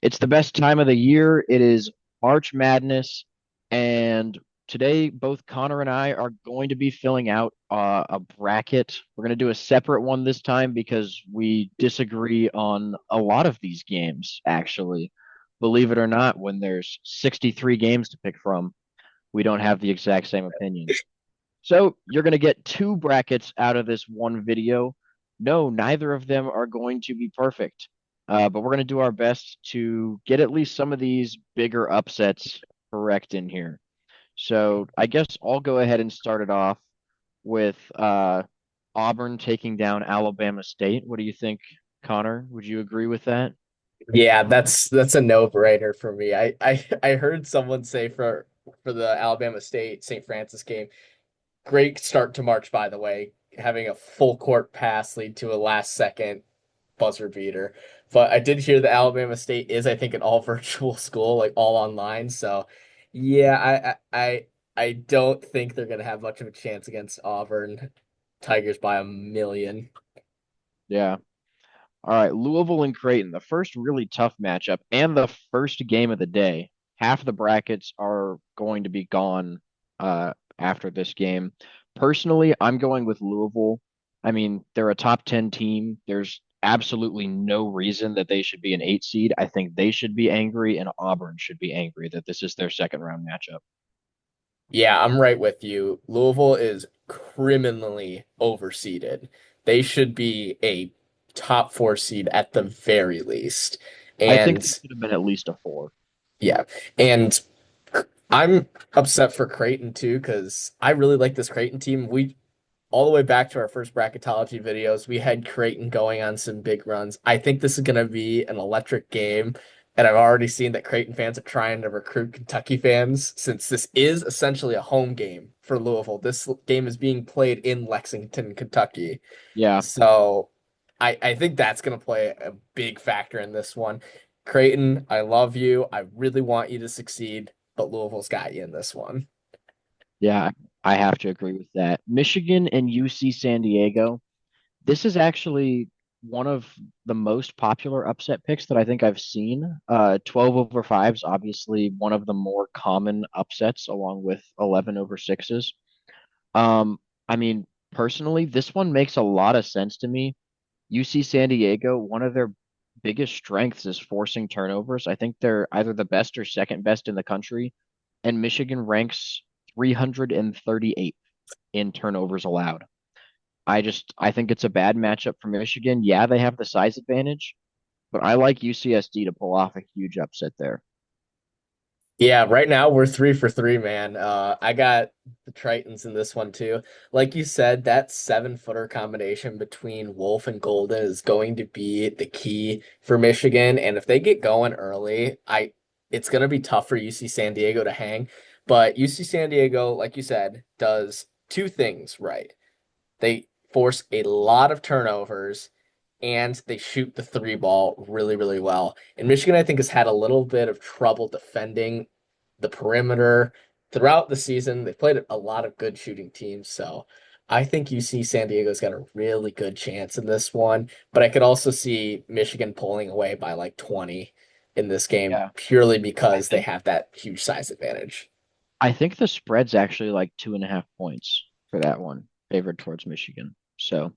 It's the best time of the year. It is March Madness, and today both Connor and I are going to be filling out a bracket. We're going to do a separate one this time because we disagree on a lot of these games, actually. Believe it or not, when there's 63 games to pick from, we don't have the exact same opinions. So you're going to get two brackets out of this one video. No, neither of them are going to be perfect, but we're going to do our best to get at least some of these bigger upsets correct in here. So I guess I'll go ahead and start it off with Auburn taking down Alabama State. What do you think, Connor? Would you agree with that? Yeah, that's a no-brainer for me. I heard someone say for the Alabama State St. Francis game, great start to March, by the way, having a full court pass lead to a last second buzzer beater. But I did hear that Alabama State is, I think, an all virtual school, like all online. So yeah, I don't think they're gonna have much of a chance against Auburn Tigers by a million. Yeah. All right, Louisville and Creighton, the first really tough matchup and the first game of the day. Half the brackets are going to be gone after this game. Personally, I'm going with Louisville. I mean, they're a top 10 team. There's absolutely no reason that they should be an 8 seed. I think they should be angry, and Auburn should be angry that this is their second round matchup. Yeah, I'm right with you. Louisville is criminally overseeded. They should be a top four seed at the very least. I think And they should have been at least a 4. yeah, and I'm upset for Creighton too because I really like this Creighton team. We all the way back to our first bracketology videos, we had Creighton going on some big runs. I think this is going to be an electric game. And I've already seen that Creighton fans are trying to recruit Kentucky fans since this is essentially a home game for Louisville. This game is being played in Lexington, Kentucky. Yeah. So I think that's going to play a big factor in this one. Creighton, I love you. I really want you to succeed, but Louisville's got you in this one. Yeah, I have to agree with that. Michigan and UC San Diego. This is actually one of the most popular upset picks that I think I've seen. 12 over 5s, obviously one of the more common upsets, along with 11 over 6s. I mean, personally, this one makes a lot of sense to me. UC San Diego, one of their biggest strengths is forcing turnovers. I think they're either the best or second best in the country, and Michigan ranks 338th in turnovers allowed. I think it's a bad matchup for Michigan. Yeah, they have the size advantage, but I like UCSD to pull off a huge upset there. Yeah, right now we're three for three, man. I got the Tritons in this one too. Like you said, that 7-footer combination between Wolf and Golden is going to be the key for Michigan. And if they get going early, it's gonna be tough for UC San Diego to hang. But UC San Diego, like you said, does two things right. They force a lot of turnovers and they shoot the three ball really, really well. And Michigan, I think, has had a little bit of trouble defending the perimeter throughout the season. They've played a lot of good shooting teams. So I think you see San Diego's got a really good chance in this one. But I could also see Michigan pulling away by like 20 in this game Yeah, purely I because they think have that huge size advantage. I think the spread's actually like 2.5 points for that one, favored towards Michigan. So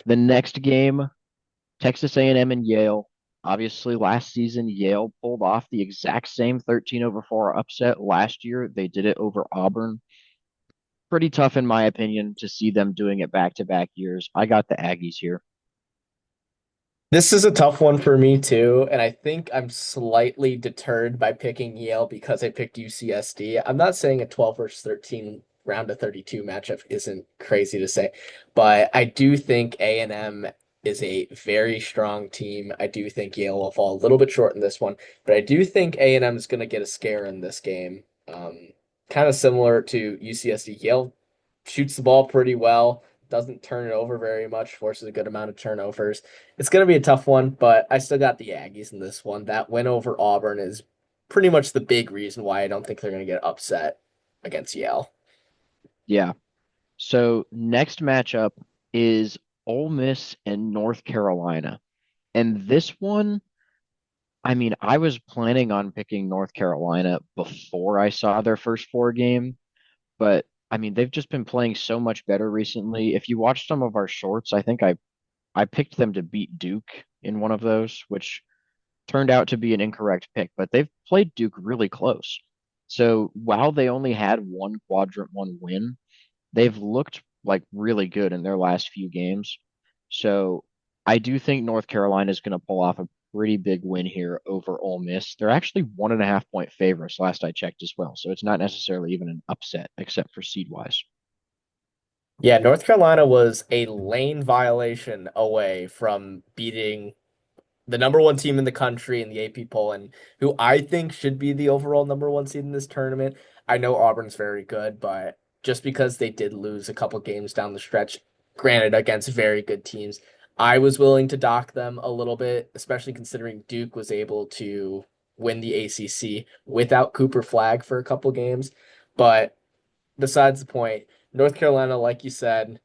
the next game, Texas A&M and Yale. Obviously, last season Yale pulled off the exact same 13 over 4 upset. Last year, they did it over Auburn. Pretty tough, in my opinion, to see them doing it back to back years. I got the Aggies here. This is a tough one for me too, and I think I'm slightly deterred by picking Yale because I picked UCSD. I'm not saying a 12 versus 13 round of 32 matchup isn't crazy to say, but I do think A&M is a very strong team. I do think Yale will fall a little bit short in this one, but I do think A&M is going to get a scare in this game. Kind of similar to UCSD. Yale shoots the ball pretty well, doesn't turn it over very much, forces a good amount of turnovers. It's going to be a tough one, but I still got the Aggies in this one. That win over Auburn is pretty much the big reason why I don't think they're going to get upset against Yale. Yeah. So next matchup is Ole Miss and North Carolina. And this one, I mean, I was planning on picking North Carolina before I saw their first four game, but I mean, they've just been playing so much better recently. If you watch some of our shorts, I think I picked them to beat Duke in one of those, which turned out to be an incorrect pick, but they've played Duke really close. So while they only had one quadrant one win, they've looked like really good in their last few games. So I do think North Carolina is going to pull off a pretty big win here over Ole Miss. They're actually 1.5 point favorites last I checked as well. So it's not necessarily even an upset except for seed wise. Yeah, North Carolina was a lane violation away from beating the number one team in the country in the AP poll, and who I think should be the overall number one seed in this tournament. I know Auburn's very good, but just because they did lose a couple games down the stretch, granted against very good teams, I was willing to dock them a little bit, especially considering Duke was able to win the ACC without Cooper Flag for a couple games. But besides the point, North Carolina, like you said,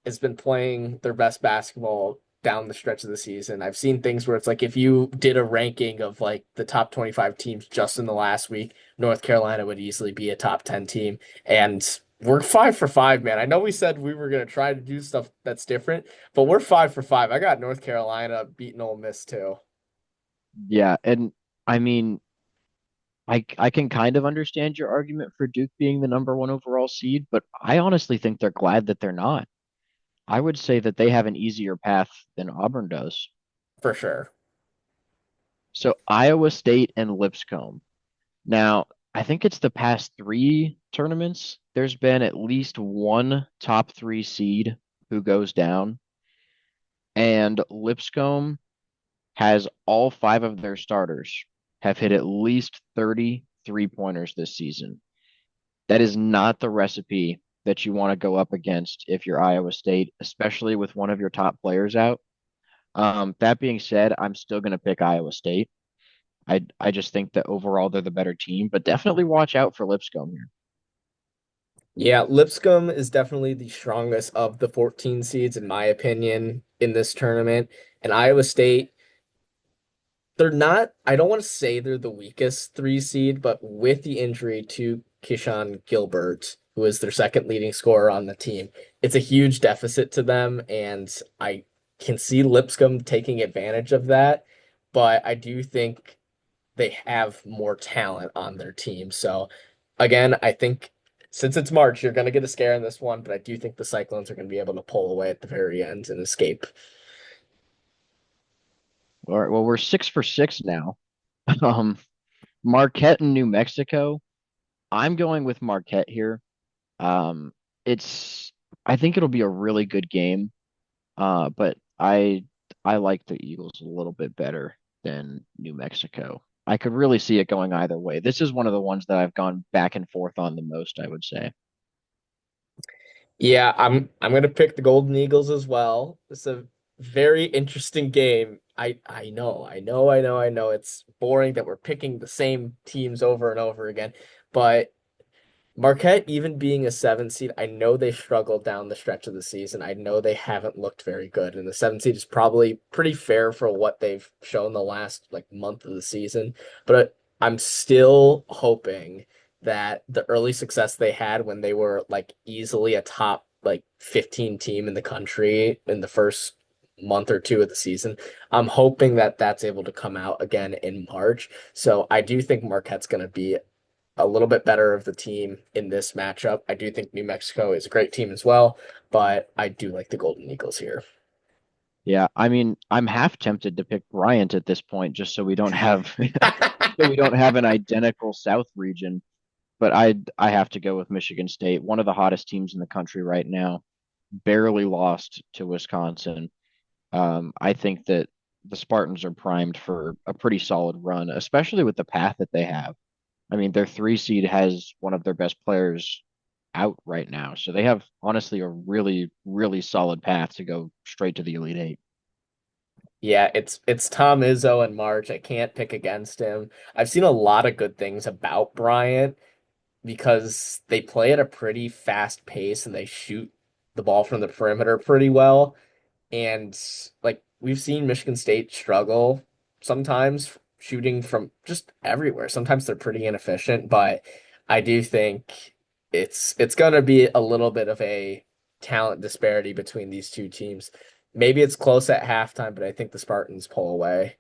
has been playing their best basketball down the stretch of the season. I've seen things where it's like if you did a ranking of like the top 25 teams just in the last week, North Carolina would easily be a top 10 team. And we're 5 for 5, man. I know we said we were going to try to do stuff that's different, but we're 5 for 5. I got North Carolina beating Ole Miss too. Yeah, and I mean, I can kind of understand your argument for Duke being the number one overall seed, but I honestly think they're glad that they're not. I would say that they have an easier path than Auburn does. For sure. So Iowa State and Lipscomb. Now, I think it's the past three tournaments. There's been at least one top three seed who goes down, and Lipscomb has all five of their starters have hit at least 30 3-pointers this season. That is not the recipe that you want to go up against if you're Iowa State, especially with one of your top players out. That being said, I'm still going to pick Iowa State. I just think that overall they're the better team, but definitely watch out for Lipscomb here. Yeah, Lipscomb is definitely the strongest of the 14 seeds, in my opinion, in this tournament. And Iowa State, they're not, I don't want to say they're the weakest three seed, but with the injury to Keyshawn Gilbert, who is their second leading scorer on the team, it's a huge deficit to them. And I can see Lipscomb taking advantage of that. But I do think they have more talent on their team. So again, I think since it's March, you're going to get a scare in this one, but I do think the Cyclones are going to be able to pull away at the very end and escape. All right, well, we're 6 for 6 now. Um, Marquette and New Mexico. I'm going with Marquette here. Um, it's I think it'll be a really good game. But I like the Eagles a little bit better than New Mexico. I could really see it going either way. This is one of the ones that I've gone back and forth on the most, I would say. Yeah, I'm gonna pick the Golden Eagles as well. It's a very interesting game. I know. It's boring that we're picking the same teams over and over again, but Marquette, even being a seven seed, I know they struggled down the stretch of the season. I know they haven't looked very good, and the seven seed is probably pretty fair for what they've shown the last like month of the season. But I'm still hoping that the early success they had when they were like easily a top like 15 team in the country in the first month or two of the season, I'm hoping that that's able to come out again in March. So I do think Marquette's going to be a little bit better of the team in this matchup. I do think New Mexico is a great team as well, but I do like the Golden Eagles here. Yeah, I mean, I'm half tempted to pick Bryant at this point just so we don't have so we don't have an identical South region, but I have to go with Michigan State, one of the hottest teams in the country right now, barely lost to Wisconsin. I think that the Spartans are primed for a pretty solid run, especially with the path that they have. I mean, their three seed has one of their best players out right now. So they have honestly a really, really solid path to go straight to the Elite Eight. Yeah, it's Tom Izzo and March. I can't pick against him. I've seen a lot of good things about Bryant because they play at a pretty fast pace and they shoot the ball from the perimeter pretty well. And like we've seen Michigan State struggle sometimes shooting from just everywhere. Sometimes they're pretty inefficient, but I do think it's gonna be a little bit of a talent disparity between these two teams. Maybe it's close at halftime, but I think the Spartans pull away.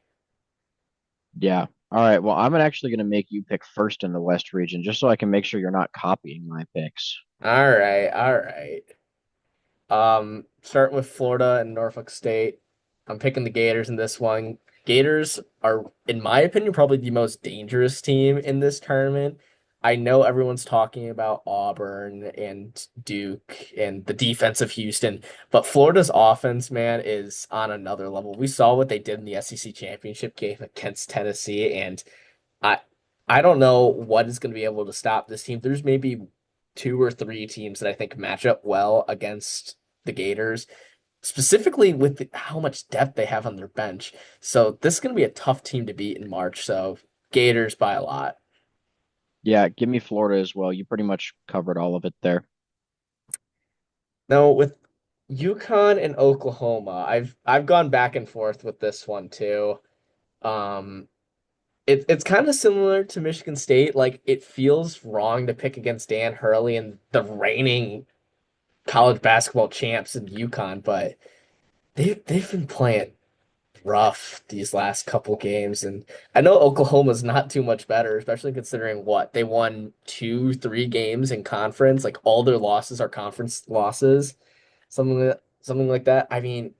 Yeah. All right. Well, I'm actually going to make you pick first in the West region just so I can make sure you're not copying my picks. All right, all right. Starting with Florida and Norfolk State. I'm picking the Gators in this one. Gators are, in my opinion, probably the most dangerous team in this tournament. I know everyone's talking about Auburn and Duke and the defense of Houston, but Florida's offense, man, is on another level. We saw what they did in the SEC championship game against Tennessee, and I I don't know what is going to be able to stop this team. There's maybe two or three teams that I think match up well against the Gators, specifically with how much depth they have on their bench. So this is going to be a tough team to beat in March. So Gators by a lot. Yeah, give me Florida as well. You pretty much covered all of it there. Now with UConn and Oklahoma, I've gone back and forth with this one too. Um, it's kind of similar to Michigan State. Like it feels wrong to pick against Dan Hurley and the reigning college basketball champs in UConn, but they've been playing rough these last couple games, and I know Oklahoma's not too much better, especially considering what they won two, 3 games in conference. Like all their losses are conference losses, something like that. I mean,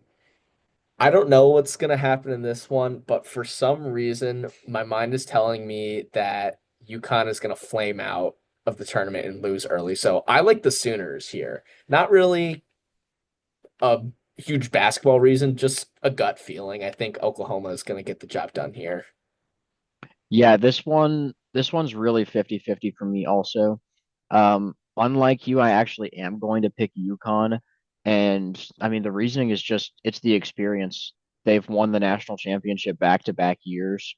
I don't know what's gonna happen in this one, but for some reason, my mind is telling me that UConn is gonna flame out of the tournament and lose early. So I like the Sooners here. Not really a huge basketball reason, just a gut feeling. I think Oklahoma is going to get the job done here. Yeah, this one's really 50-50 for me also. Unlike you, I actually am going to pick UConn. And I mean the reasoning is just it's the experience. They've won the national championship back-to-back years.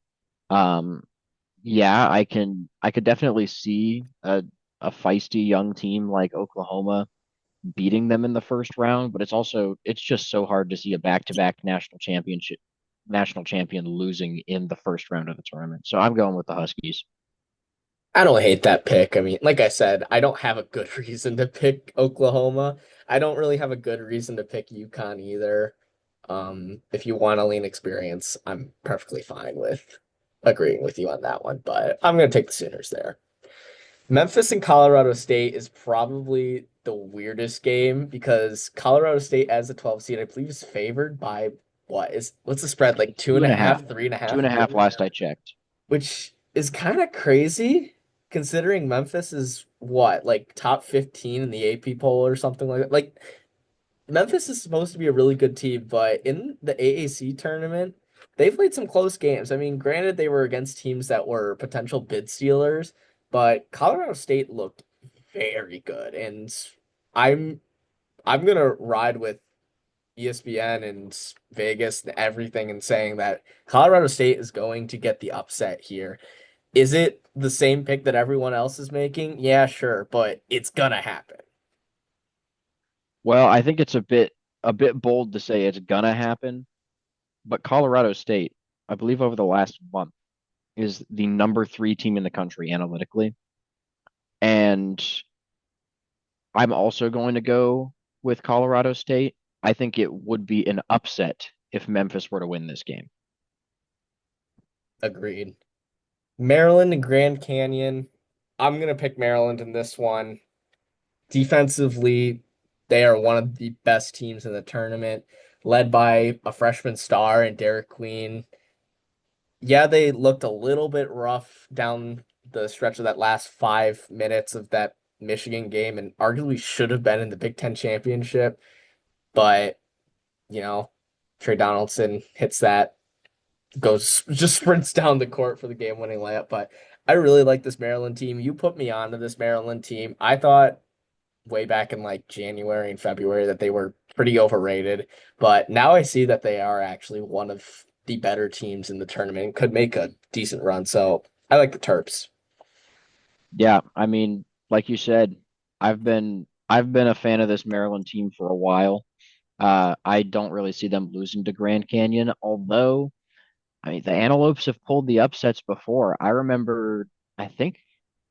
Um, yeah, I could definitely see a feisty young team like Oklahoma beating them in the first round, but it's just so hard to see a back-to-back national champion losing in the first round of the tournament. So I'm going with the Huskies. I don't hate that pick. I mean, like I said, I don't have a good reason to pick Oklahoma. I don't really have a good reason to pick UConn either. If you want to lean experience, I'm perfectly fine with agreeing with you on that one, but I'm going to take the Sooners there. Memphis and Colorado State is probably the weirdest game because Colorado State as a 12 seed, I believe, is favored by what's the spread? Like two Two and a and a half. half, three and a Two half, and a half last I checked. which is kind of crazy considering Memphis is what, like top 15 in the AP poll or something like that. Like Memphis is supposed to be a really good team, but in the AAC tournament, they've played some close games. I mean, granted, they were against teams that were potential bid stealers, but Colorado State looked very good, and I'm I'm gonna ride with ESPN and Vegas and everything and saying that Colorado State is going to get the upset here. Is it the same pick that everyone else is making? Yeah, sure, but it's gonna happen. Well, I think it's a bit bold to say it's gonna happen, but Colorado State, I believe over the last month, is the number three team in the country analytically. And I'm also going to go with Colorado State. I think it would be an upset if Memphis were to win this game. Agreed. Maryland and Grand Canyon. I'm gonna pick Maryland in this one. Defensively, they are one of the best teams in the tournament, led by a freshman star and Derek Queen. Yeah, they looked a little bit rough down the stretch of that last 5 minutes of that Michigan game, and arguably should have been in the Big Ten championship. But, you know, Trey Donaldson hits that, goes just sprints down the court for the game-winning layup. But I really like this Maryland team. You put me onto this Maryland team. I thought way back in like January and February that they were pretty overrated, but now I see that they are actually one of the better teams in the tournament, could make a decent run. So I like the Terps. Yeah, I mean, like you said, I've been a fan of this Maryland team for a while. I don't really see them losing to Grand Canyon, although I mean, the Antelopes have pulled the upsets before. I remember, I think,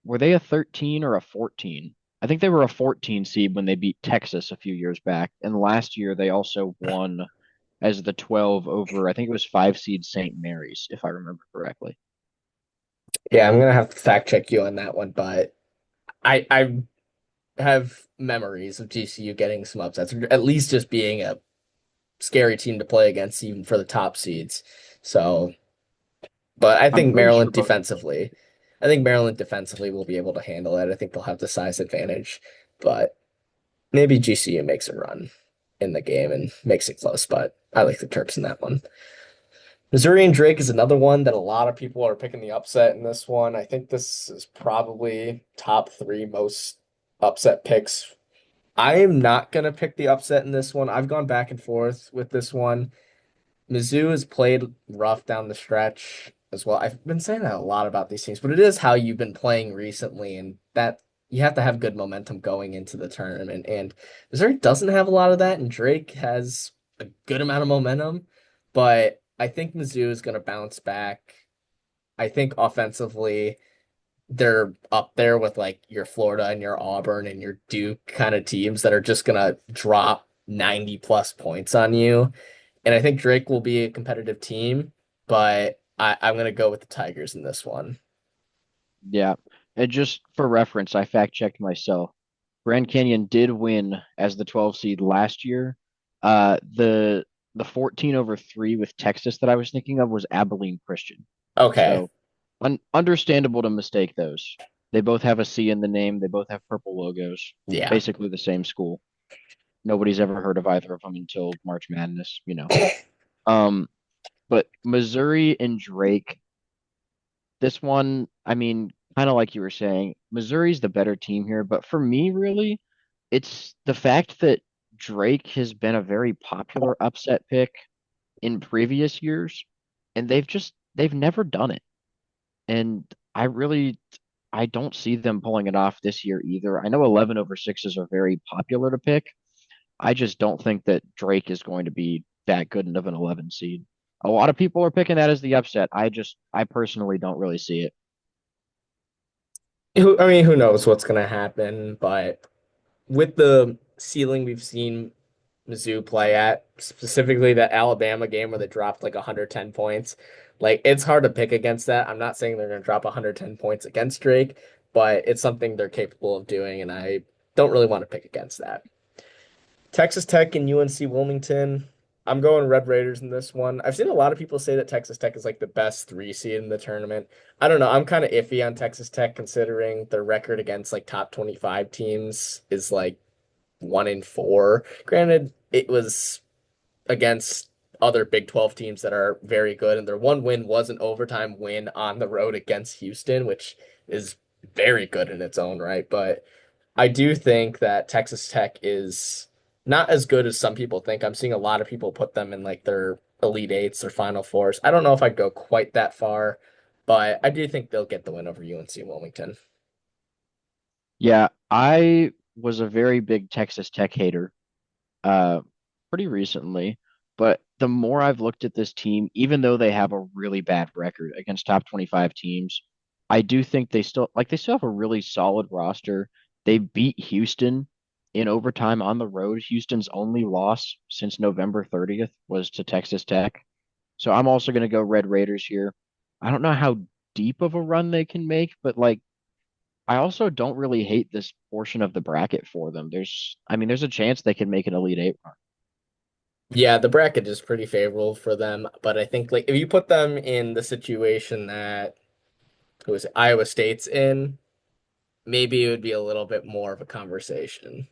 were they a 13 or a 14? I think they were a 14 seed when they beat Texas a few years back. And last year they also won as the 12 over, I think it was 5 seed St. Mary's, if I remember correctly. Yeah, I'm gonna have to fact check you on that one, but I have memories of GCU getting some upsets, or at least just being a scary team to play against, even for the top seeds. So, but I'm pretty sure both. I think Maryland defensively will be able to handle it. I think they'll have the size advantage, but maybe GCU makes a run in the game and makes it close. But I like the Terps in that one. Missouri and Drake is another one that a lot of people are picking the upset in this one. I think this is probably top three most upset picks. I am not gonna pick the upset in this one. I've gone back and forth with this one. Mizzou has played rough down the stretch as well. I've been saying that a lot about these teams, but it is how you've been playing recently, and that you have to have good momentum going into the tournament. And Missouri doesn't have a lot of that, and Drake has a good amount of momentum, but I think Mizzou is going to bounce back. I think offensively, they're up there with like your Florida and your Auburn and your Duke kind of teams that are just going to drop 90 plus points on you. And I think Drake will be a competitive team, but I'm gonna go with the Tigers in this one. Yeah. And just for reference, I fact checked myself. Grand Canyon did win as the 12 seed last year. The 14 over 3 with Texas that I was thinking of was Abilene Christian. Okay. So understandable to mistake those. They both have a C in the name. They both have purple logos. Yeah. Basically the same school. Nobody's ever heard of either of them until March Madness. Um, but Missouri and Drake, this one, I mean, kind of like you were saying, Missouri's the better team here. But for me, really, it's the fact that Drake has been a very popular upset pick in previous years, and they've never done it. And I don't see them pulling it off this year either. I know 11 over sixes are very popular to pick. I just don't think that Drake is going to be that good of an 11 seed. A lot of people are picking that as the upset. I personally don't really see it. I mean, who knows what's gonna happen, but with the ceiling we've seen Mizzou play at, specifically that Alabama game where they dropped like 110 points, like it's hard to pick against that. I'm not saying they're gonna drop 110 points against Drake, but it's something they're capable of doing, and I don't really want to pick against that. Texas Tech and UNC Wilmington. I'm going Red Raiders in this one. I've seen a lot of people say that Texas Tech is like the best three seed in the tournament. I don't know. I'm kind of iffy on Texas Tech considering their record against like top 25 teams is like 1-4. Granted, it was against other Big 12 teams that are very good, and their one win was an overtime win on the road against Houston, which is very good in its own right. But I do think that Texas Tech is not as good as some people think. I'm seeing a lot of people put them in like their Elite Eights or Final Fours. I don't know if I'd go quite that far, but I do think they'll get the win over UNC Wilmington. Yeah, I was a very big Texas Tech hater uh pretty recently, but the more I've looked at this team, even though they have a really bad record against top 25 teams, I do think they still have a really solid roster. They beat Houston in overtime on the road. Houston's only loss since November 30th was to Texas Tech. So I'm also going to go Red Raiders here. I don't know how deep of a run they can make, but like I also don't really hate this portion of the bracket for them. I mean, there's a chance they can make an Elite Eight run. Yeah, the bracket is pretty favorable for them, but I think like if you put them in the situation that who is it, Iowa State's in, maybe it would be a little bit more of a conversation.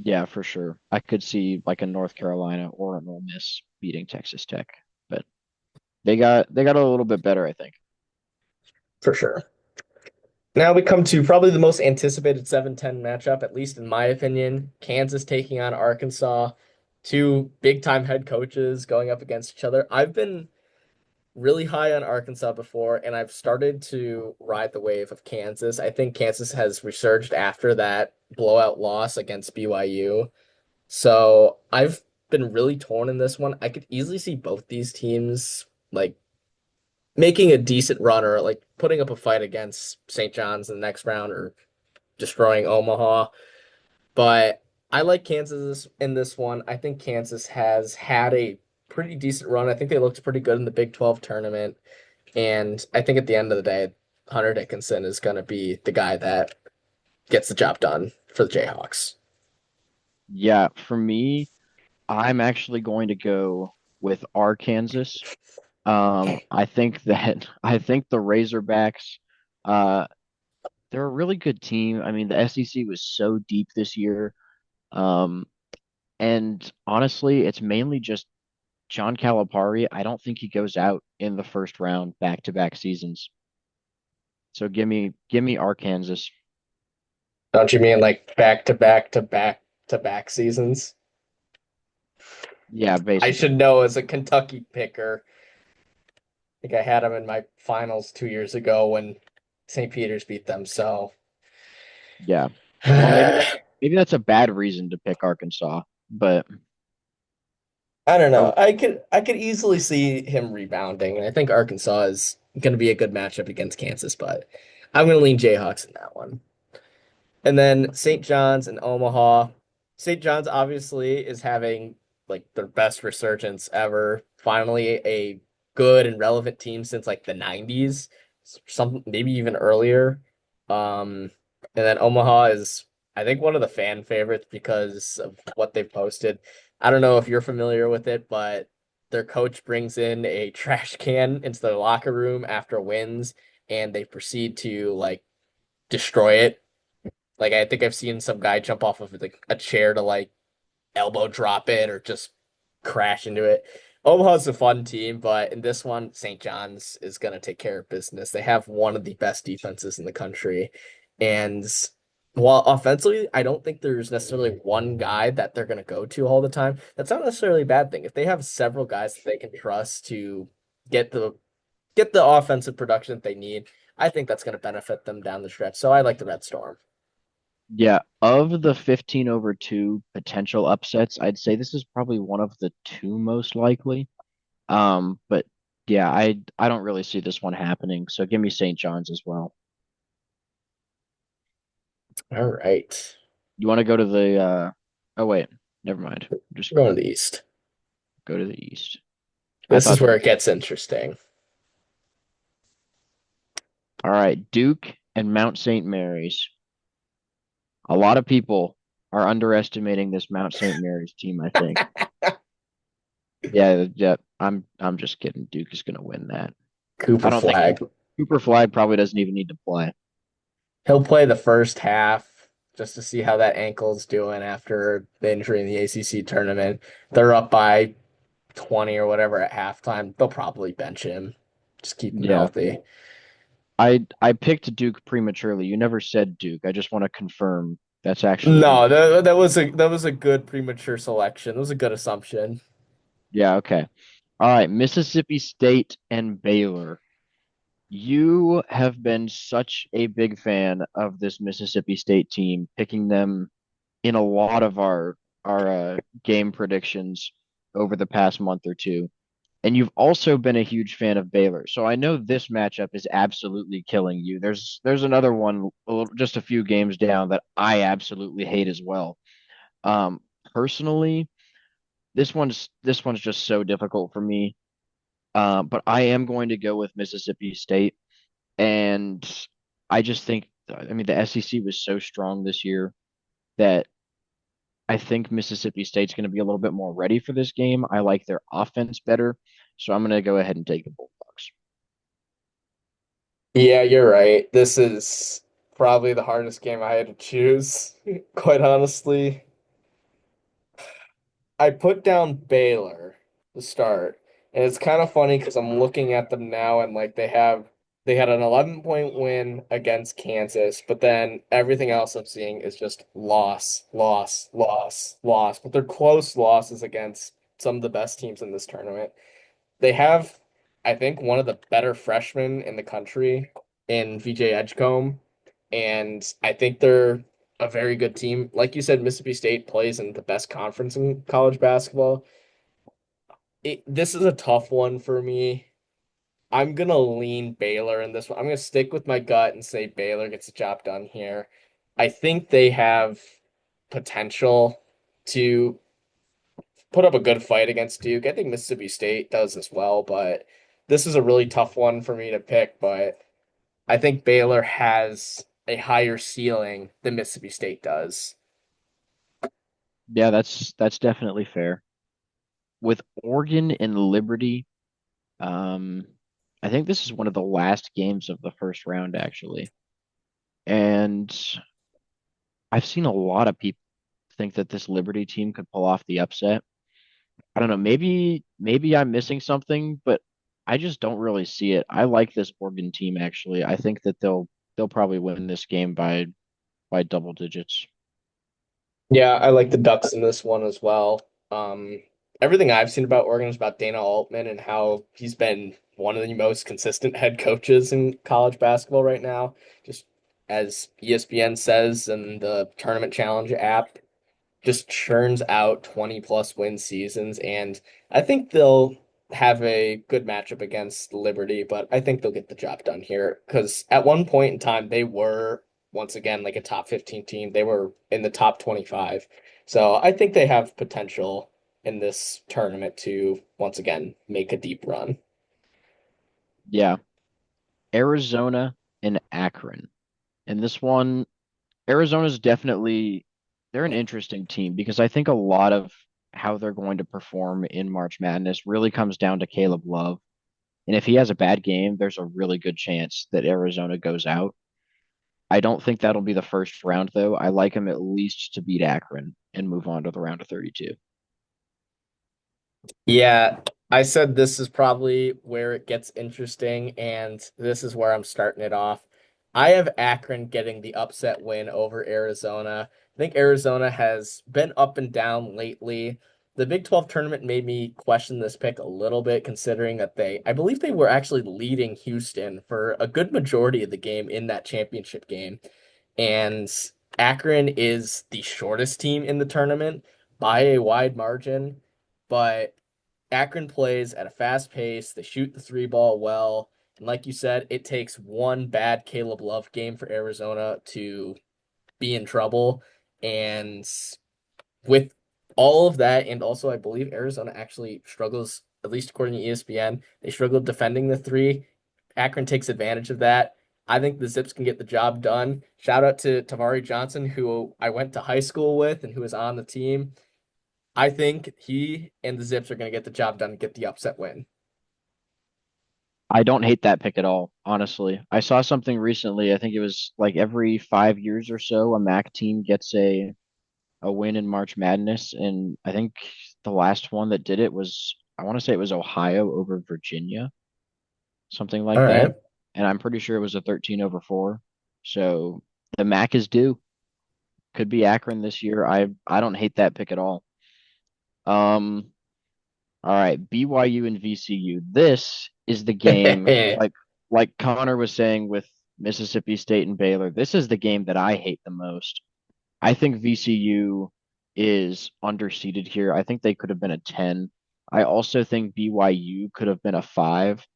Yeah, for sure. I could see like a North Carolina or an Ole Miss beating Texas Tech, but they got a little bit better, I think. For sure. Now we come to probably the most anticipated 7-10 matchup, at least in my opinion. Kansas taking on Arkansas. Two big time head coaches going up against each other. I've been really high on Arkansas before, and I've started to ride the wave of Kansas. I think Kansas has resurged after that blowout loss against BYU. So I've been really torn in this one. I could easily see both these teams like making a decent run or like putting up a fight against St. John's in the next round or destroying Omaha. But I like Kansas in this one. I think Kansas has had a pretty decent run. I think they looked pretty good in the Big 12 tournament. And I think at the end of the day, Hunter Dickinson is going to be the guy that gets the job done for the Jayhawks. Yeah, for me, I'm actually going to go with Arkansas. I think that I think the Razorbacks, uh, they're a really good team. I mean, the SEC was so deep this year. Um, and honestly, it's mainly just John Calipari. I don't think he goes out in the first round back-to-back seasons. So give me Arkansas. Don't you mean like back to back to back to back seasons? Yeah, I should basically. know as a Kentucky picker. I think I had them in my finals 2 years ago when St. Peter's beat them. So Yeah. Well, I maybe that's a bad reason to pick Arkansas, but don't know. oh I could easily see him rebounding, and I think Arkansas is going to be a good matchup against Kansas, but I'm going to lean Jayhawks in that one. And then St. John's and Omaha. St. John's obviously is having like their best resurgence ever. Finally, a good and relevant team since like the 90s, some maybe even earlier. Um, and then Omaha is, I think, one of the fan favorites because of what they've posted. I don't know if you're familiar with it, but their coach brings in a trash can into their locker room after wins, and they proceed to like destroy it. Like I think I've seen some guy jump off of like a chair to like elbow drop it or just crash into it. Omaha's a fun team, but in this one, St. John's is going to take care of business. They have one of the best defenses in the country. And while offensively, I don't think there's necessarily one guy that they're going to go to all the time. That's not necessarily a bad thing. If they have several guys that they can trust to get the get the offensive production that they need, I think that's going to benefit them down the stretch. So I like the Red Storm. yeah, of the 15 over 2 potential upsets, I'd say this is probably one of the two most likely. But yeah, I don't really see this one happening. So give me St. John's as well. All right. You want to go to the oh wait, never mind. Just We're going to the East. go to the East. I This is thought where that it gets interesting. all right, Duke and Mount St. Mary's. A lot of people are underestimating this Mount St. Mary's team, I think. Yeah, yeah, I'm just kidding. Duke is gonna win that. I Cooper don't think Flag. Cooper Flag probably doesn't even need to play. He'll play the first half just to see how that ankle's doing after the injury in the ACC tournament. They're up by 20 or whatever at halftime. They'll probably bench him. Just keep him Yeah. healthy. I picked Duke prematurely. You never said Duke. I just want to confirm that's actually who No, you picked. that was a good premature selection. It was a good assumption. Yeah, okay. All right, Mississippi State and Baylor. You have been such a big fan of this Mississippi State team, picking them in a lot of our game predictions over the past month or two. And you've also been a huge fan of Baylor. So I know this matchup is absolutely killing you. There's another one just a few games down that I absolutely hate as well. Um, Personally, this one's just so difficult for me. But I am going to go with Mississippi State. And I just think, I mean, the SEC was so strong this year that I think Mississippi State's going to be a little bit more ready for this game. I like their offense better. So I'm going to go ahead and take the Bulldogs. Yeah, you're right. This is probably the hardest game I had to choose, quite honestly. I put down Baylor to start. And it's kind of funny because I'm looking at them now and like they had an 11-point win against Kansas, but then everything else I'm seeing is just loss, loss, loss, loss. But they're close losses against some of the best teams in this tournament. They have, I think, one of the better freshmen in the country in VJ Edgecombe, and I think they're a very good team. Like you said, Mississippi State plays in the best conference in college basketball. This is a tough one for me. I'm gonna lean Baylor in this one. I'm gonna stick with my gut and say Baylor gets the job done here. I think they have potential to put up a good fight against Duke. I think Mississippi State does as well, but this is a really tough one for me to pick. But I think Baylor has a higher ceiling than Mississippi State does. Yeah, that's definitely fair. With Oregon and Liberty, um, I think this is one of the last games of the first round, actually. And I've seen a lot of people think that this Liberty team could pull off the upset. I don't know, maybe I'm missing something, but I just don't really see it. I like this Oregon team actually. I think that they'll probably win this game by double digits. Yeah, I like the Ducks in this one as well. Everything I've seen about Oregon is about Dana Altman and how he's been one of the most consistent head coaches in college basketball right now. Just as ESPN says in the Tournament Challenge app, just churns out 20 plus win seasons. And I think they'll have a good matchup against Liberty, but I think they'll get the job done here because at one point in time, they were once again like a top 15 team. They were in the top 25. So I think they have potential in this tournament to once again make a deep run. Yeah, Arizona and Akron. And this one, Arizona's definitely they're an interesting team because I think a lot of how they're going to perform in March Madness really comes down to Caleb Love. And if he has a bad game, there's a really good chance that Arizona goes out. I don't think that'll be the first round, though. I like him at least to beat Akron and move on to the round of 32. Yeah, I said this is probably where it gets interesting, and this is where I'm starting it off. I have Akron getting the upset win over Arizona. I think Arizona has been up and down lately. The Big 12 tournament made me question this pick a little bit, considering that I believe they were actually leading Houston for a good majority of the game in that championship game. And Akron is the shortest team in the tournament by a wide margin, but Akron plays at a fast pace. They shoot the three ball well. And like you said, it takes one bad Caleb Love game for Arizona to be in trouble. And with all of that, and also I believe Arizona actually struggles, at least according to ESPN, they struggled defending the three. Akron takes advantage of that. I think the Zips can get the job done. Shout out to Tamari Johnson, who I went to high school with and who is on the team. I think he and the Zips are going to get the job done and get the upset win. I don't hate that pick at all, honestly. I saw something recently. I think it was like every 5 years or so, a MAC team gets a win in March Madness, and I think the last one that did it was I want to say it was Ohio over Virginia, something All like that. right. And I'm pretty sure it was a 13 over 4. So the MAC is due. Could be Akron this year. I don't hate that pick at all. Um, all right, BYU and VCU. This is the game like Connor was saying with Mississippi State and Baylor. This is the game that I hate the most. I think VCU is underseeded here. I think they could have been a 10. I also think BYU could have been a 5.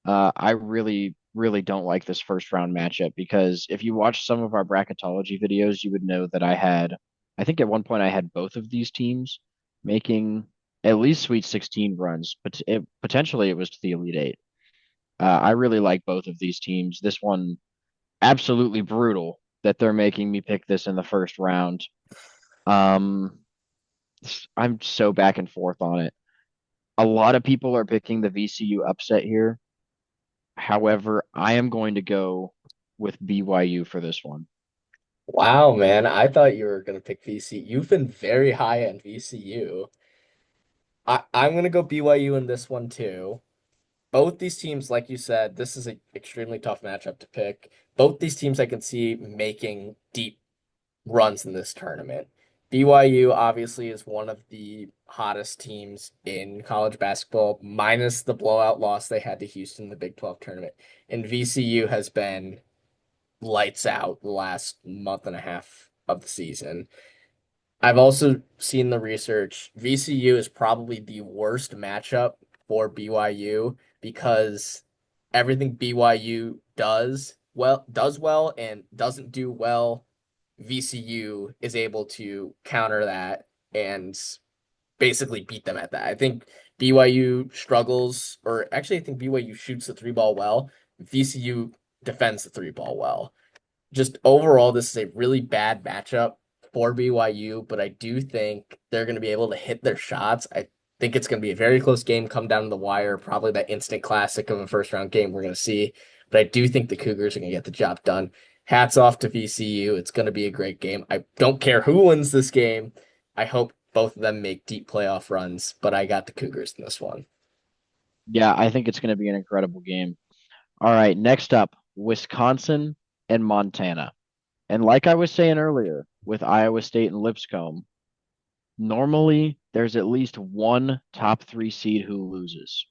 I really don't like this first round matchup because if you watch some of our bracketology videos, you would know that I think at one point I had both of these teams making at least Sweet 16 runs, but potentially it was to the Elite Eight. I really like both of these teams. This one, absolutely brutal that they're making me pick this in the first round. Um, I'm so back and forth on it. A lot of people are picking the VCU upset here. However, I am going to go with BYU for this one. Wow, man. I thought you were going to pick VC. You've been very high on VCU. I'm going to go BYU in this one too. Both these teams, like you said, this is an extremely tough matchup to pick. Both these teams I can see making deep runs in this tournament. BYU obviously is one of the hottest teams in college basketball, minus the blowout loss they had to Houston in the Big 12 tournament. And VCU has been lights out the last month and a half of the season. I've also seen the research. VCU is probably the worst matchup for BYU because everything BYU does well and doesn't do well, VCU is able to counter that and basically beat them at that. I think BYU struggles, or actually, I think BYU shoots the three ball well. VCU defends the three ball well. Just overall, this is a really bad matchup for BYU, but I do think they're going to be able to hit their shots. I think it's going to be a very close game, come down to the wire, probably that instant classic of a first round game we're going to see. But I do think the Cougars are going to get the job done. Hats off to VCU. It's going to be a great game. I don't care who wins this game. I hope both of them make deep playoff runs, but I got the Cougars in this one. Yeah, I think it's going to be an incredible game. All right, next up, Wisconsin and Montana. And like I was saying earlier with Iowa State and Lipscomb, normally there's at least one top three seed who loses.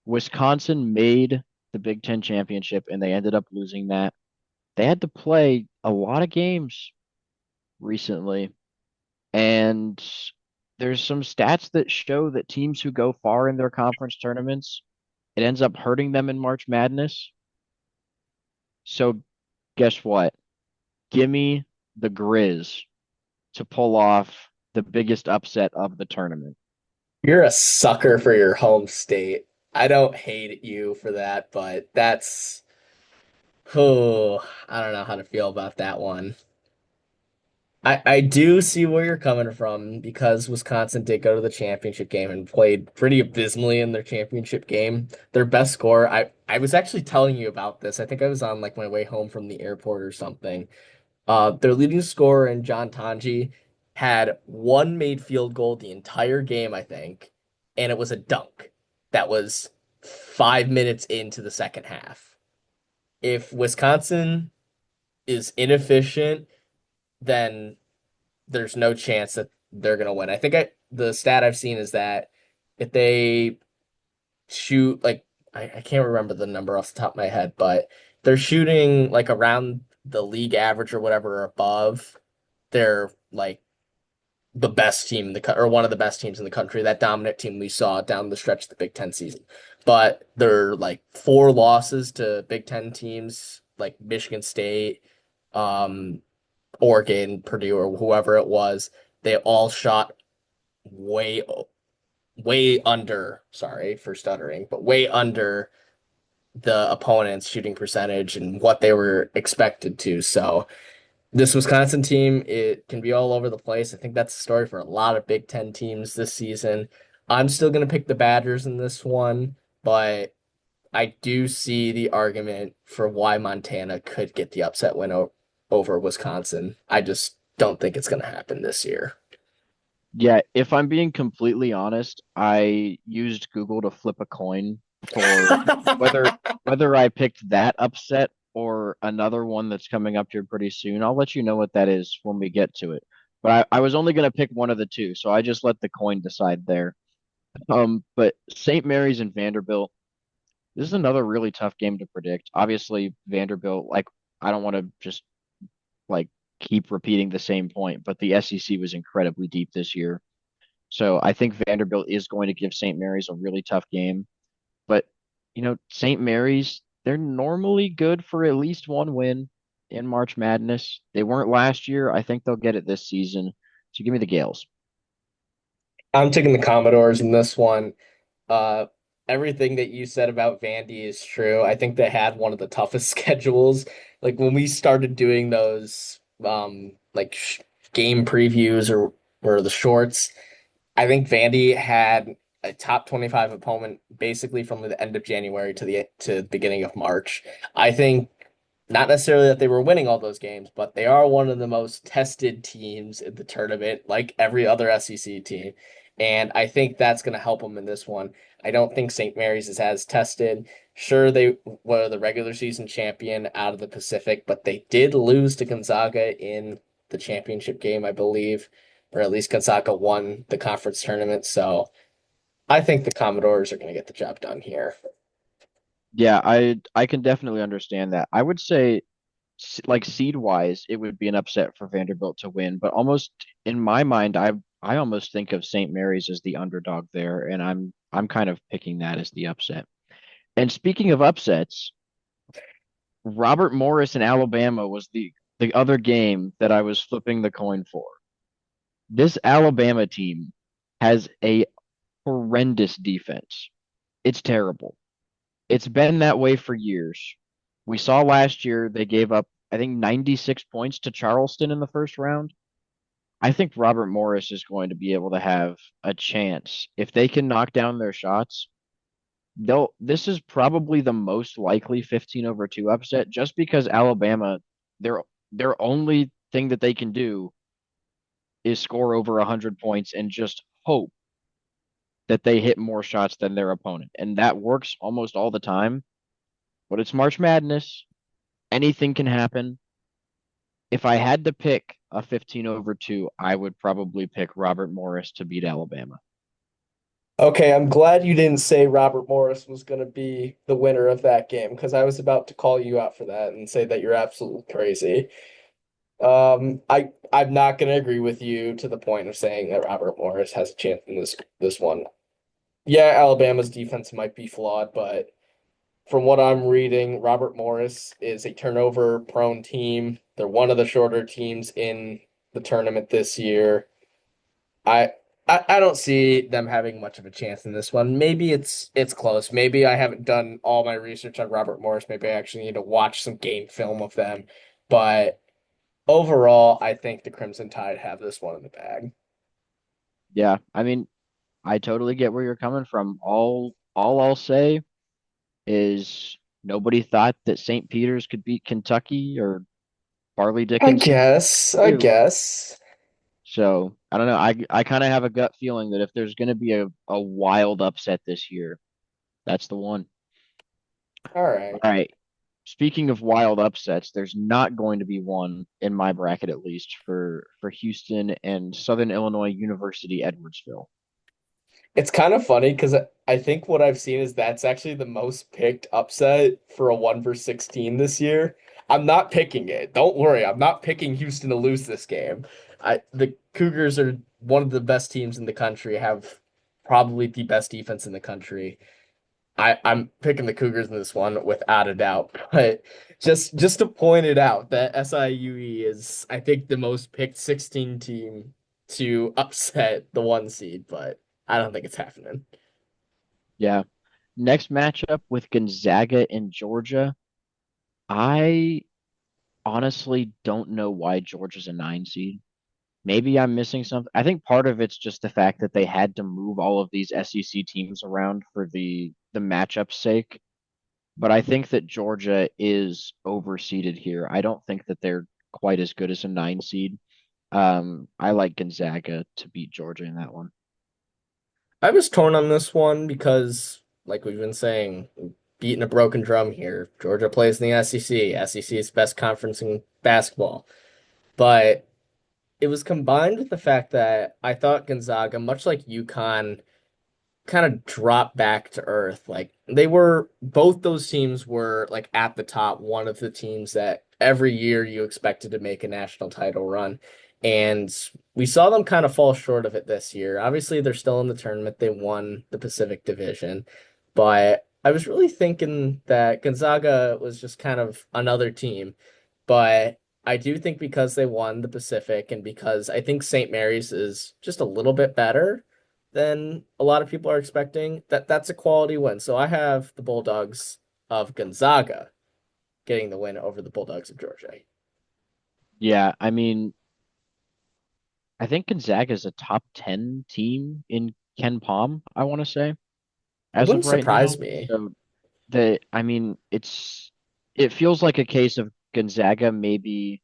Wisconsin made the Big Ten championship and they ended up losing that. They had to play a lot of games recently, and there's some stats that show that teams who go far in their conference tournaments, it ends up hurting them in March Madness. So guess what? Give me the Grizz to pull off the biggest upset of the tournament. You're a sucker for your home state. I don't hate you for that, but that's oh, I don't know how to feel about that one. I do see where you're coming from because Wisconsin did go to the championship game and played pretty abysmally in their championship game. Their best score, I was actually telling you about this. I think I was on like my way home from the airport or something. Their leading scorer in John Tanji had one made field goal the entire game, I think, and it was a dunk. That was 5 minutes into the second half. If Wisconsin is inefficient, then there's no chance that they're gonna win. I think the stat I've seen is that if they shoot like I can't remember the number off the top of my head, but they're shooting like around the league average or whatever or above, they're like the best team in or one of the best teams in the country, that dominant team we saw down the stretch of the Big Ten season. But they're like four losses to Big Ten teams like Michigan State, um, Oregon, Purdue, or whoever it was. They all shot way, way under, sorry for stuttering, but way under the opponent's shooting percentage and what they were expected to. So this Wisconsin team, it can be all over the place. I think that's the story for a lot of Big Ten teams this season. I'm still going to pick the Badgers in this one, but I do see the argument for why Montana could get the upset win over Wisconsin. I just don't think it's going to happen this year. Yeah, if I'm being completely honest, I used Google to flip a coin for whether whether I picked that upset or another one that's coming up here pretty soon. I'll let you know what that is when we get to it. But I was only going to pick one of the two, so I just let the coin decide there. But St. Mary's and Vanderbilt, this is another really tough game to predict. Obviously, Vanderbilt, like I don't want to just like keep repeating the same point, but the SEC was incredibly deep this year. So I think Vanderbilt is going to give St. Mary's a really tough game. But, St. Mary's, they're normally good for at least one win in March Madness. They weren't last year. I think they'll get it this season. So give me the Gales. I'm taking the Commodores in this one. Uh, Everything that you said about Vandy is true. I think they had one of the toughest schedules. Like when we started doing those like game previews or the shorts, I think Vandy had a top 25 opponent basically from the end of January to the beginning of March. I think not necessarily that they were winning all those games, but they are one of the most tested teams in the tournament, like every other SEC team. And I think that's going to help them in this one. I don't think St. Mary's is as tested. Sure, they were the regular season champion out of the Pacific, but they did lose to Gonzaga in the championship game, I believe, or at least Gonzaga won the conference tournament. So I think the Commodores are going to get the job done here. Yeah, I can definitely understand that. I would say like seed wise, it would be an upset for Vanderbilt to win, but almost in my mind, I almost think of St. Mary's as the underdog there, and I'm kind of picking that as the upset. And speaking of upsets, Robert Morris in Alabama was the other game that I was flipping the coin for. This Alabama team has a horrendous defense. It's terrible. It's been that way for years. We saw last year they gave up, I think, 96 points to Charleston in the first round. I think Robert Morris is going to be able to have a chance. If they can knock down their shots, this is probably the most likely 15 over 2 upset just because Alabama, their their only thing that they can do is score over 100 points and just hope that they hit more shots than their opponent. And that works almost all the time, but it's March Madness. Anything can happen. If I had to pick a 15 over 2, I would probably pick Robert Morris to beat Alabama. Okay, I'm glad you didn't say Robert Morris was going to be the winner of that game because I was about to call you out for that and say that you're absolutely crazy. I'm not going to agree with you to the point of saying that Robert Morris has a chance in this one. Yeah, Alabama's defense might be flawed, but from what I'm reading, Robert Morris is a turnover prone team. They're one of the shorter teams in the tournament this year. I, I don't see them having much of a chance in this one. Maybe it's close. Maybe I haven't done all my research on Robert Morris. Maybe I actually need to watch some game film of them. But overall, I think the Crimson Tide have this one in the bag. Yeah, I mean, I totally get where you're coming from. All I'll say is nobody thought that St. Peter's could beat Kentucky or Farley I Dickinson guess. I too. guess. So I don't know. I kind of have a gut feeling that if there's going to be a wild upset this year, that's the one. All right. All right. Speaking of wild upsets, there's not going to be one in my bracket at least for Houston and Southern Illinois University Edwardsville. It's kind of funny because I think what I've seen is that's actually the most picked upset for a 1 versus 16 this year. I'm not picking it. Don't worry. I'm not picking Houston to lose this game. The Cougars are one of the best teams in the country, have probably the best defense in the country. I'm picking the Cougars in this one without a doubt. But just to point it out that SIUE is, I think, the most picked 16 team to upset the 1 seed, but I don't think it's happening. Yeah. Next matchup with Gonzaga and Georgia. I honestly don't know why Georgia's a 9 seed. Maybe I'm missing something. I think part of it's just the fact that they had to move all of these SEC teams around for the matchup's sake. But I think that Georgia is overseeded here. I don't think that they're quite as good as a 9 seed. I like Gonzaga to beat Georgia in that one. I was torn on this one because, like we've been saying, beating a broken drum here. Georgia plays in the SEC. SEC is best conference in basketball. But it was combined with the fact that I thought Gonzaga, much like UConn, kind of dropped back to earth. Like they were, both those teams were like at the top, one of the teams that every year you expected to make a national title run. And we saw them kind of fall short of it this year. Obviously, they're still in the tournament. They won the Pacific Division, but I was really thinking that Gonzaga was just kind of another team. But I do think because they won the Pacific and because I think St. Mary's is just a little bit better than a lot of people are expecting, that's a quality win. So I have the Bulldogs of Gonzaga getting the win over the Bulldogs of Georgia. Yeah, I mean, I think Gonzaga is a top 10 team in Ken Palm, I want to say, It as of wouldn't right surprise now. me. So I mean, it feels like a case of Gonzaga maybe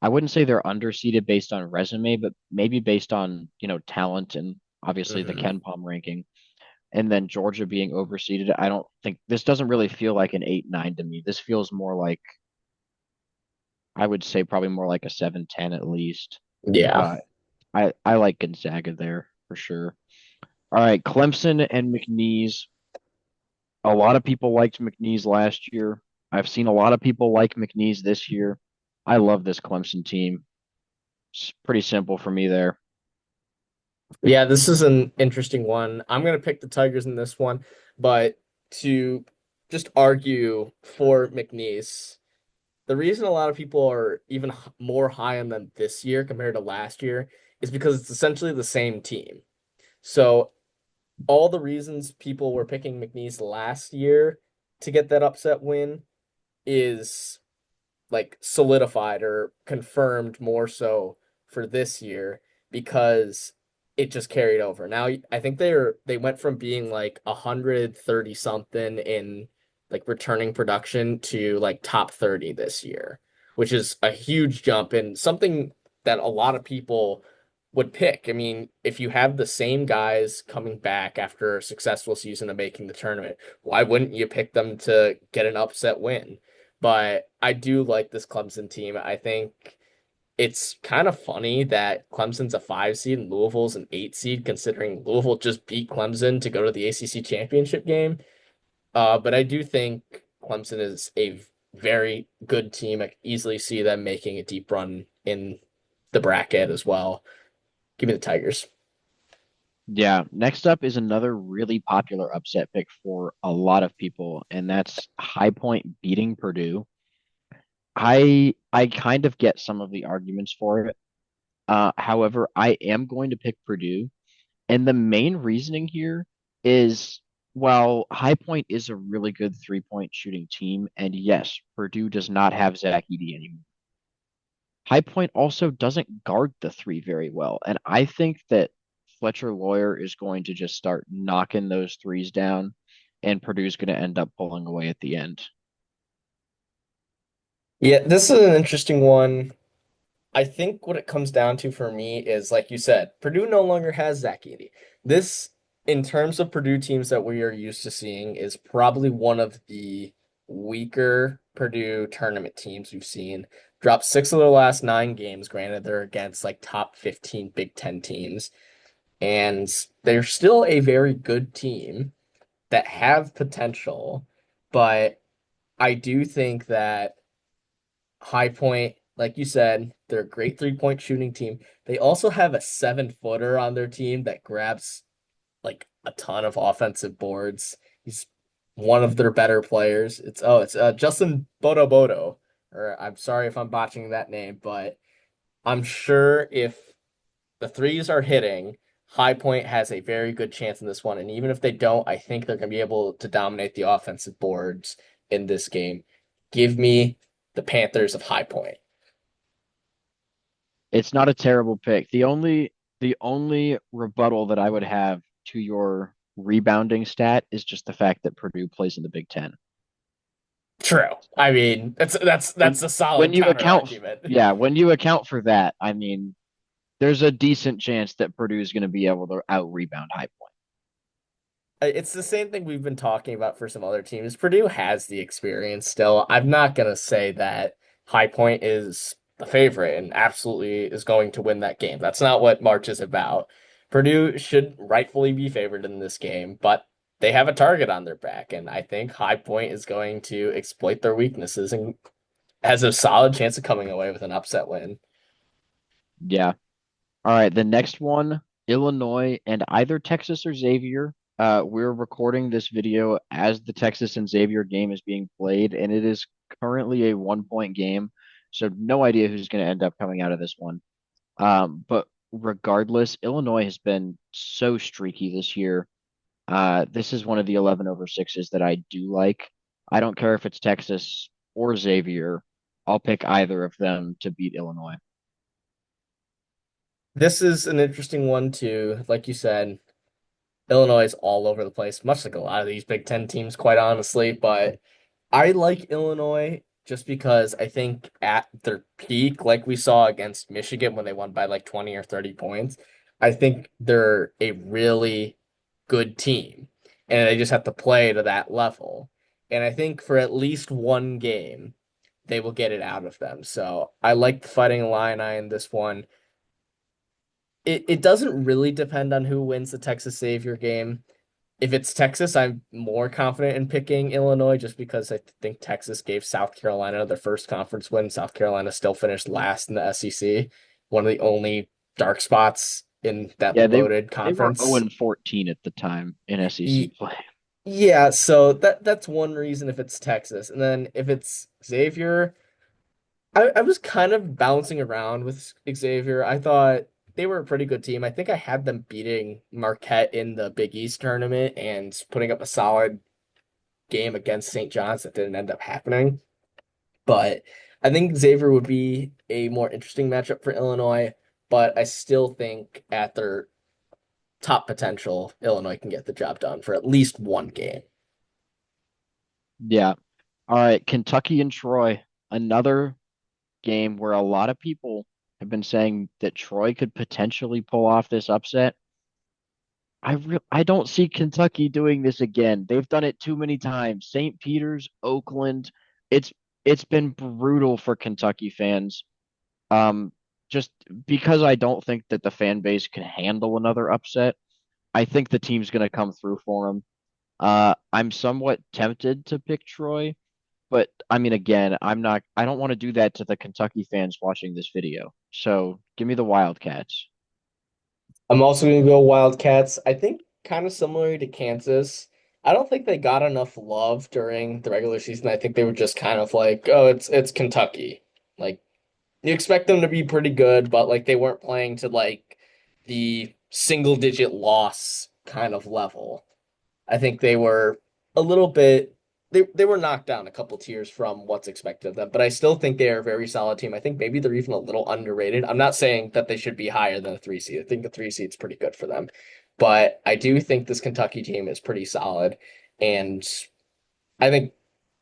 I wouldn't say they're underseeded based on resume, but maybe based on, talent and obviously the Hmm. Ken Palm ranking. And then Georgia being overseeded. I don't think this doesn't really feel like an 8-9 to me. This feels more like I would say probably more like a 7-10 at least. Yeah. Uh, I like Gonzaga there for sure. All right, Clemson and McNeese. A lot of people liked McNeese last year. I've seen a lot of people like McNeese this year. I love this Clemson team. It's pretty simple for me there. Yeah, this is an interesting one. I'm going to pick the Tigers in this one, but to just argue for McNeese. The reason a lot of people are even more high on them this year compared to last year is because it's essentially the same team. So all the reasons people were picking McNeese last year to get that upset win is like solidified or confirmed more so for this year because it just carried over. Now I think they went from being like 130 something in like returning production to like top 30 this year, which is a huge jump and something that a lot of people would pick. I mean, if you have the same guys coming back after a successful season of making the tournament, why wouldn't you pick them to get an upset win? But I do like this Clemson team. I think it's kind of funny that Clemson's a 5 seed and Louisville's an 8 seed, considering Louisville just beat Clemson to go to the ACC championship game. But I do think Clemson is a very good team. I can easily see them making a deep run in the bracket as well. Give me the Tigers. Yeah, next up is another really popular upset pick for a lot of people, and that's High Point beating Purdue. I kind of get some of the arguments for it. However, I am going to pick Purdue, and the main reasoning here is while High Point is a really good 3-point shooting team, and yes, Purdue does not have Zach Edey anymore. High Point also doesn't guard the three very well, and I think that Fletcher Lawyer is going to just start knocking those threes down, and Purdue's going to end up pulling away at the end. Yeah, this is an interesting one. I think what it comes down to for me is, like you said, Purdue no longer has Zach Edey. This, in terms of Purdue teams that we are used to seeing, is probably one of the weaker Purdue tournament teams we've seen. Dropped 6 of their last 9 games. Granted, they're against like top 15 Big Ten teams, and they're still a very good team that have potential, but I do think that High Point, like you said, they're a great 3-point shooting team. They also have a 7 footer on their team that grabs like a ton of offensive boards. He's one of their better players. It's Justin Bodo Bodo, or I'm sorry if I'm botching that name, but I'm sure if the threes are hitting, High Point has a very good chance in this one. And even if they don't, I think they're going to be able to dominate the offensive boards in this game. Give me the Panthers of High Point. It's not a terrible pick. The only rebuttal that I would have to your rebounding stat is just the fact that Purdue plays in the Big Ten. True. I mean, that's When a when solid you counter account, argument. yeah, when you account for that, I mean, there's a decent chance that Purdue is going to be able to out rebound High Point. It's the same thing we've been talking about for some other teams. Purdue has the experience still. I'm not gonna say that High Point is the favorite and absolutely is going to win that game. That's not what March is about. Purdue should rightfully be favored in this game, but they have a target on their back, and I think High Point is going to exploit their weaknesses and has a solid chance of coming away with an upset win. Yeah. All right, the next one, Illinois and either Texas or Xavier. We're recording this video as the Texas and Xavier game is being played, and it is currently a 1-point game. So no idea who's going to end up coming out of this one. But regardless, Illinois has been so streaky this year. This is one of the 11 over sixes that I do like. I don't care if it's Texas or Xavier. I'll pick either of them to beat Illinois. This is an interesting one too. Like you said, Illinois is all over the place, much like a lot of these Big Ten teams, quite honestly. But I like Illinois just because I think at their peak, like we saw against Michigan when they won by like 20 or 30 points, I think they're a really good team. And they just have to play to that level. And I think for at least one game, they will get it out of them. So I like the Fighting Illini in this one. It doesn't really depend on who wins the Texas Xavier game. If it's Texas, I'm more confident in picking Illinois just because I think Texas gave South Carolina their first conference win. South Carolina still finished last in the SEC, one of the only dark spots in that Yeah, they loaded they were conference. 0-14 at the time in SEC Ye- play. Yeah, so that's one reason if it's Texas. And then if it's Xavier, I was kind of bouncing around with Xavier. I thought they were a pretty good team. I think I had them beating Marquette in the Big East tournament and putting up a solid game against St. John's that didn't end up happening. But I think Xavier would be a more interesting matchup for Illinois, but I still think at their top potential, Illinois can get the job done for at least one game. Yeah. All right, Kentucky and Troy, another game where a lot of people have been saying that Troy could potentially pull off this upset. I don't see Kentucky doing this again. They've done it too many times. St. Peter's, Oakland. It's it's been brutal for Kentucky fans. Um, just because I don't think that the fan base can handle another upset. I think the team's going to come through for them. I'm somewhat tempted to pick Troy, but I mean, again, I don't want to do that to the Kentucky fans watching this video. So give me the Wildcats. I'm also going to go Wildcats. I think kind of similar to Kansas. I don't think they got enough love during the regular season. I think they were just kind of like, oh, it's Kentucky. Like you expect them to be pretty good, but like they weren't playing to like the single digit loss kind of level. I think they were a little bit they were knocked down a couple tiers from what's expected of them, but I still think they are a very solid team. I think maybe they're even a little underrated. I'm not saying that they should be higher than a 3 seed. I think the 3 seed's pretty good for them. But I do think this Kentucky team is pretty solid, and I think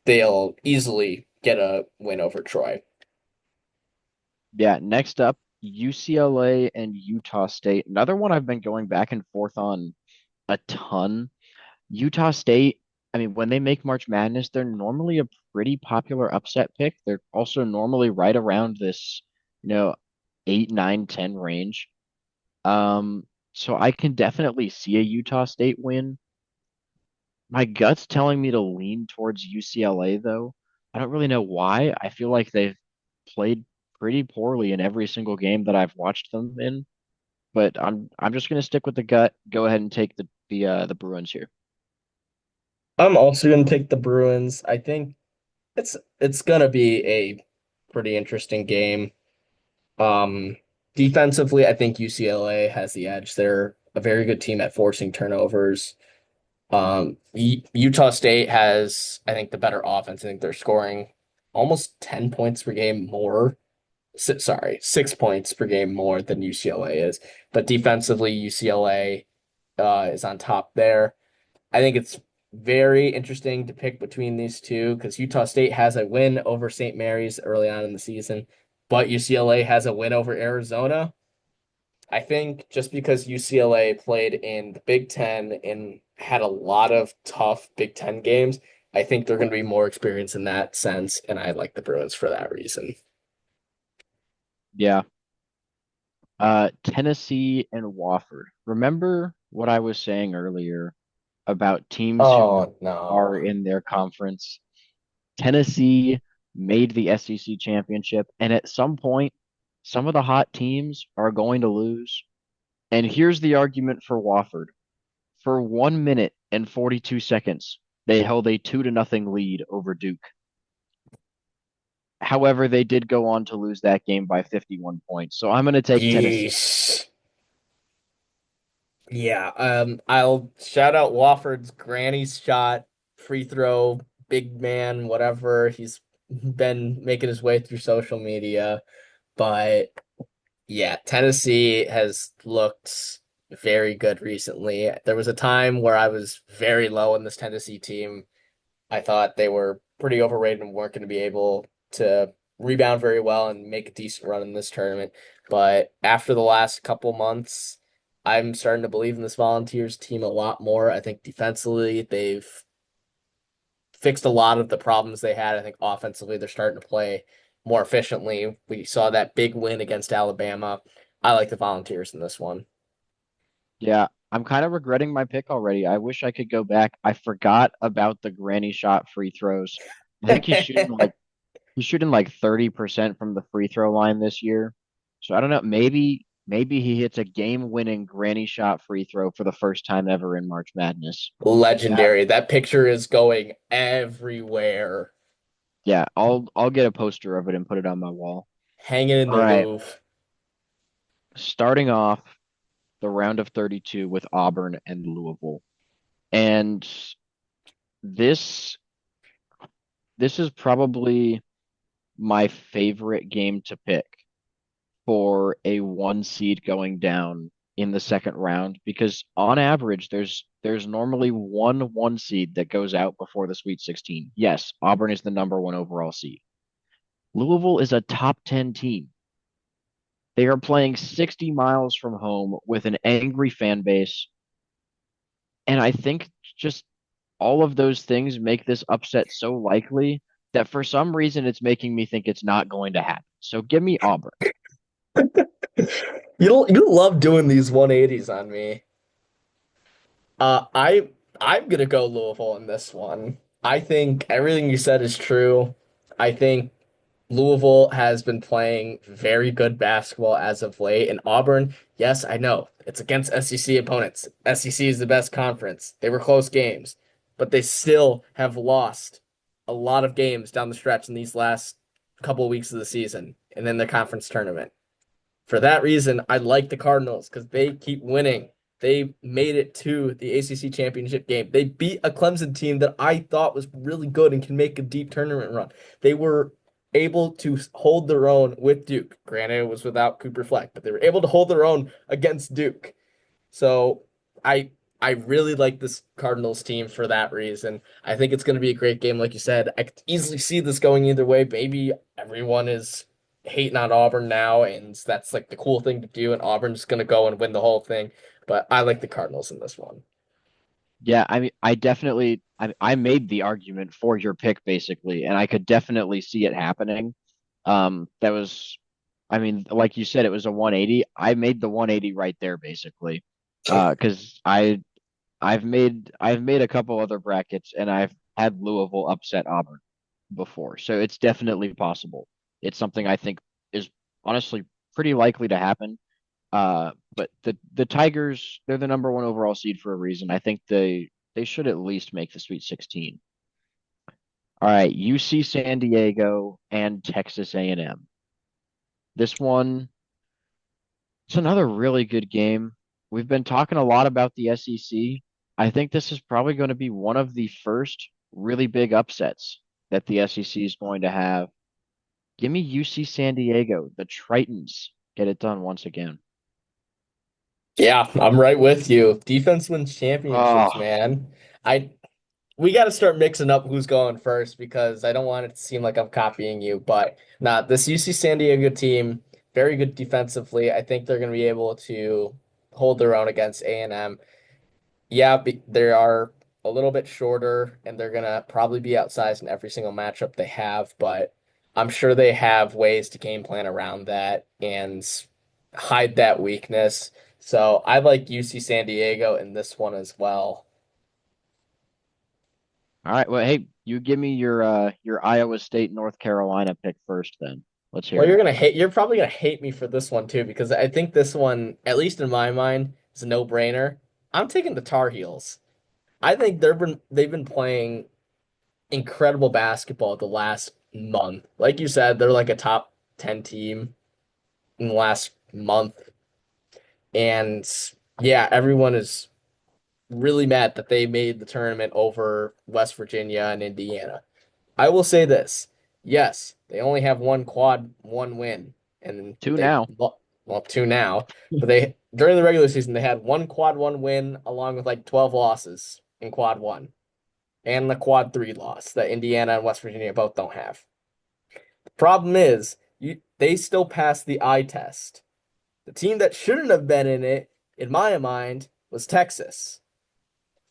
they'll easily get a win over Troy. Yeah, next up, UCLA and Utah State. Another one I've been going back and forth on a ton. Utah State, I mean, when they make March Madness, they're normally a pretty popular upset pick. They're also normally right around this, you know, 8, 9, 10 range. So I can definitely see a Utah State win. My gut's telling me to lean towards UCLA, though. I don't really know why. I feel like they've played pretty poorly in every single game that I've watched them in, but I'm just gonna stick with the gut. Go ahead and take the Bruins here. I'm also going to take the Bruins. I think it's going to be a pretty interesting game. Um, Defensively, I think UCLA has the edge. They're a very good team at forcing turnovers. Utah State has, I think, the better offense. I think they're scoring almost 10 points per game more. Sorry, 6 points per game more than UCLA is. But defensively, UCLA is on top there. I think it's very interesting to pick between these two because Utah State has a win over St. Mary's early on in the season, but UCLA has a win over Arizona. I think just because UCLA played in the Big Ten and had a lot of tough Big Ten games, I think they're going to be more experienced in that sense, and I like the Bruins for that reason. Yeah. Tennessee and Wofford. Remember what I was saying earlier about teams who Oh are no. in their conference? Tennessee made the SEC championship, and at some point, some of the hot teams are going to lose. And here's the argument for Wofford. For 1 minute and 42 seconds, they held a 2-0 lead over Duke. However, they did go on to lose that game by 51 points. So I'm going to take Tennessee. Yeesh. Yeah, I'll shout out Wofford's granny's shot, free throw, big man, whatever. He's been making his way through social media, but yeah, Tennessee has looked very good recently. There was a time where I was very low on this Tennessee team. I thought they were pretty overrated and weren't going to be able to rebound very well and make a decent run in this tournament. But after the last couple months, I'm starting to believe in this Volunteers team a lot more. I think defensively, they've fixed a lot of the problems they had. I think offensively, they're starting to play more efficiently. We saw that big win against Alabama. I like the Volunteers in this one. Yeah, I'm kind of regretting my pick already. I wish I could go back. I forgot about the granny shot free throws. I think he's shooting like 30% from the free throw line this year. So I don't know. Maybe maybe he hits a game-winning granny shot free throw for the first time ever in March Madness. Legendary. That picture is going everywhere. Yeah, I'll get a poster of it and put it on my wall. Hanging in All the right, Louvre. starting off the round of 32 with Auburn and Louisville. And this this is probably my favorite game to pick for a one seed going down in the second round because on average there's normally one seed that goes out before the Sweet 16. Yes, Auburn is the number one overall seed. Louisville is a top 10 team. They are playing 60 miles from home with an angry fan base. And I think just all of those things make this upset so likely that for some reason it's making me think it's not going to happen. So give me Auburn. You love doing these 180s on me. I'm gonna go Louisville in this one. I think everything you said is true. I think Louisville has been playing very good basketball as of late, and Auburn, yes, I know it's against SEC opponents. SEC is the best conference. They were close games, but they still have lost a lot of games down the stretch in these last couple of weeks of the season, and then the conference tournament. For that reason, I like the Cardinals because they keep winning. They made it to the ACC championship game. They beat a Clemson team that I thought was really good and can make a deep tournament run. They were able to hold their own with Duke. Granted, it was without Cooper Fleck, but they were able to hold their own against Duke. So I I really like this Cardinals team for that reason. I think it's going to be a great game, like you said. I could easily see this going either way. Maybe everyone is hating on Auburn now, and that's like the cool thing to do, and Auburn's going to go and win the whole thing. But I like the Cardinals in this one. Yeah, I mean, I made the argument for your pick basically, and I could definitely see it happening. That was, I mean, like you said, it was a 180. I made the 180 right there basically. Because I've made a couple other brackets and I've had Louisville upset Auburn before, so it's definitely possible. It's something I think is honestly pretty likely to happen. But the Tigers, they're the number one overall seed for a reason. I think they should at least make the Sweet 16. All right, UC San Diego and Texas A&M. This one, it's another really good game. We've been talking a lot about the SEC. I think this is probably going to be one of the first really big upsets that the SEC is going to have. Give me UC San Diego. The Tritons get it done once again. Yeah, I'm right with you. Defense wins championships, Oh, man. I We got to start mixing up who's going first because I don't want it to seem like I'm copying you. But nah, this UC San Diego team, very good defensively. I think they're going to be able to hold their own against A&M. Yeah, they are a little bit shorter and they're going to probably be outsized in every single matchup they have, but I'm sure they have ways to game plan around that and hide that weakness. So I like UC San Diego in this one as well. all right. Well, hey, you give me your Iowa State North Carolina pick first then. Let's Well, hear it. you're probably gonna hate me for this one too, because I think this one, at least in my mind, is a no-brainer. I'm taking the Tar Heels. I think they've been playing incredible basketball the last month. Like you said, they're like a top 10 team in the last month. And yeah, everyone is really mad that they made the tournament over West Virginia and Indiana. I will say this. Yes, they only have one quad one win, and Two now. well, two now, but they during the regular season they had one quad one win along with like 12 losses in quad one and the quad three loss that Indiana and West Virginia both don't have. The problem is they still passed the eye test. The team that shouldn't have been in it, in my mind, was Texas.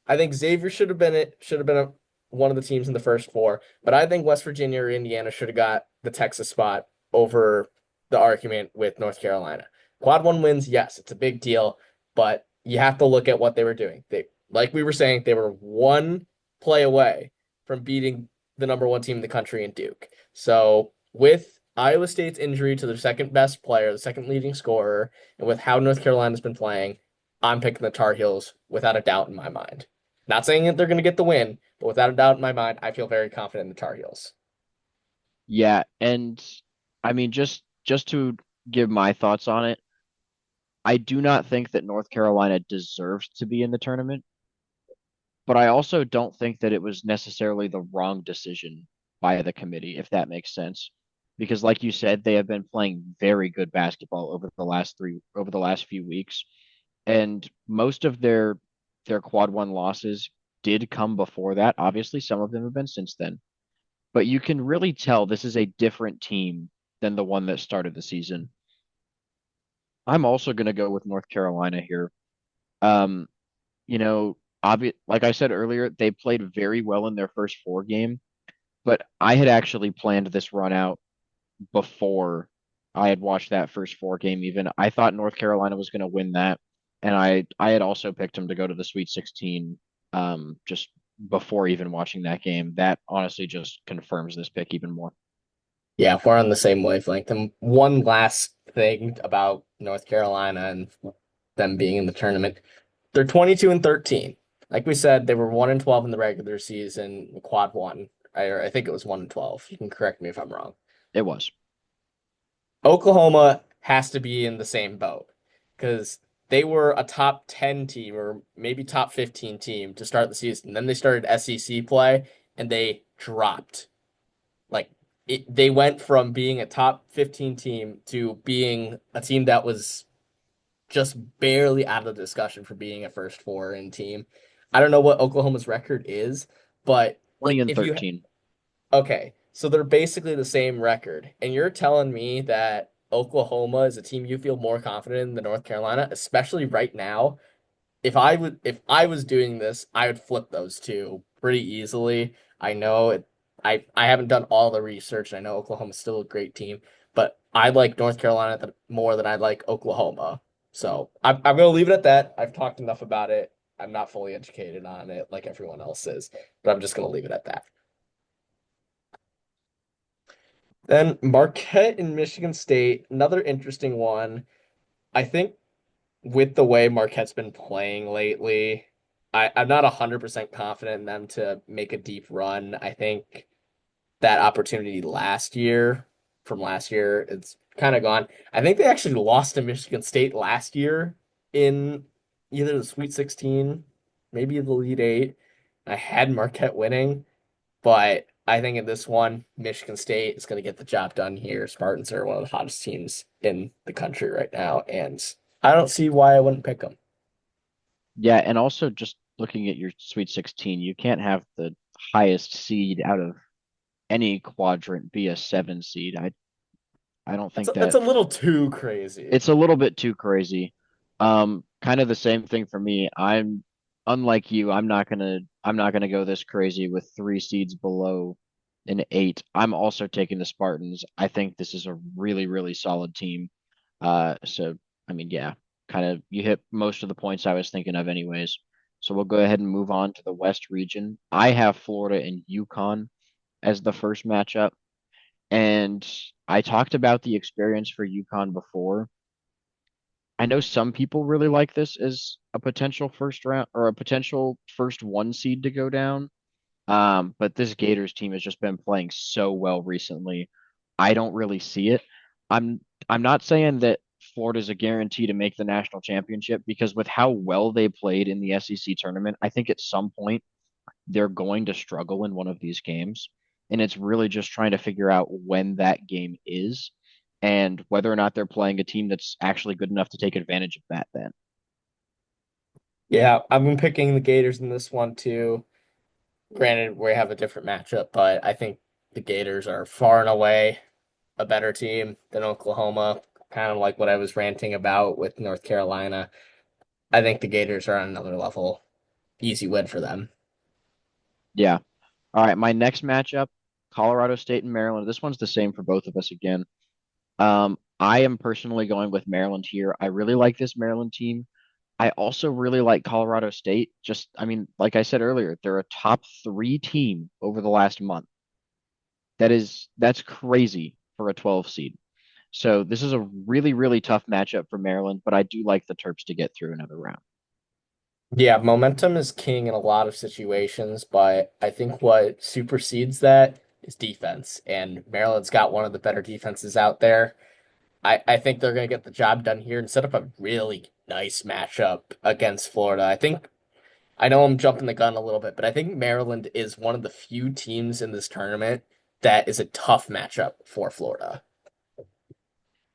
I think Xavier should have been one of the teams in the first four, but I think West Virginia or Indiana should have got the Texas spot over the argument with North Carolina. Quad one wins, yes, it's a big deal, but you have to look at what they were doing. They, like we were saying, they were one play away from beating the number one team in the country in Duke. So with Iowa State's injury to their second best player, the second leading scorer, and with how North Carolina's been playing, I'm picking the Tar Heels without a doubt in my mind. Not saying that they're going to get the win, but without a doubt in my mind, I feel very confident in the Tar Heels. Yeah, and I mean just to give my thoughts on it, I do not think that North Carolina deserves to be in the tournament, but I also don't think that it was necessarily the wrong decision by the committee, if that makes sense. Because like you said, they have been playing very good basketball over the last few weeks, and most of their quad one losses did come before that. Obviously, some of them have been since then, but you can really tell this is a different team than the one that started the season. I'm also going to go with North Carolina here. Um, like I said earlier, they played very well in their first four game, but I had actually planned this run out before I had watched that first four game even. I thought North Carolina was going to win that, and I had also picked them to go to the Sweet 16 just before even watching that game. That honestly just confirms this pick even more. Yeah, we're on the same wavelength. And one last thing about North Carolina and them being in the tournament. They're 22 and 13. Like we said, they were 1 and 12 in the regular season, quad one. I think it was 1 and 12. You can correct me if I'm wrong. It was. Oklahoma has to be in the same boat because they were a top 10 team or maybe top 15 team to start the season. Then they started SEC play and they dropped. Like they went from being a top 15 team to being a team that was just barely out of the discussion for being a first four in team. I don't know what Oklahoma's record is, but 20 and if you 13. okay, so they're basically the same record, and you're telling me that Oklahoma is a team you feel more confident in than North Carolina, especially right now. If I was doing this, I would flip those two pretty easily. I know it I haven't done all the research. I know Oklahoma's still a great team, but I like North Carolina more than I like Oklahoma. So I'm gonna leave it at that. I've talked enough about it. I'm not fully educated on it like everyone else is, but I'm just gonna leave it at that. Then Marquette and Michigan State, another interesting one. I think with the way Marquette's been playing lately, I'm not 100% confident in them to make a deep run. I think that opportunity from last year, it's kind of gone. I think they actually lost to Michigan State last year in either the Sweet 16, maybe the Elite Eight. I had Marquette winning, but I think in this one, Michigan State is going to get the job done here. Spartans are one of the hottest teams in the country right now, and I don't see why I wouldn't pick them. Yeah, and also just looking at your Sweet 16, you can't have the highest seed out of any quadrant be a seven seed. I don't think That's that a little too crazy. it's a little bit too crazy. Kind of the same thing for me. I'm unlike you, I'm not gonna go this crazy with three seeds below an eight. I'm also taking the Spartans. I think this is a really, really solid team. So I mean, yeah, kind of you hit most of the points I was thinking of anyways. So we'll go ahead and move on to the West region. I have Florida and UConn as the first matchup. And I talked about the experience for UConn before. I know some people really like this as a potential first round or a potential first one seed to go down. But this Gators team has just been playing so well recently. I don't really see it. I'm I'm not saying that Florida's a guarantee to make the national championship because with how well they played in the SEC tournament, I think at some point they're going to struggle in one of these games. And it's really just trying to figure out when that game is and whether or not they're playing a team that's actually good enough to take advantage of that then. Yeah, I've been picking the Gators in this one too. Granted, we have a different matchup, but I think the Gators are far and away a better team than Oklahoma. Kind of like what I was ranting about with North Carolina. I think the Gators are on another level. Easy win for them. Yeah. All right, my next matchup, Colorado State and Maryland. This one's the same for both of us again. I am personally going with Maryland here. I really like this Maryland team. I also really like Colorado State. Just, I mean, like I said earlier, they're a top three team over the last month. That's crazy for a 12 seed. So this is a really, really tough matchup for Maryland, but I do like the Terps to get through another round. Yeah, momentum is king in a lot of situations, but I think what supersedes that is defense. And Maryland's got one of the better defenses out there. I think they're going to get the job done here and set up a really nice matchup against Florida. I know I'm jumping the gun a little bit, but I think Maryland is one of the few teams in this tournament that is a tough matchup for Florida.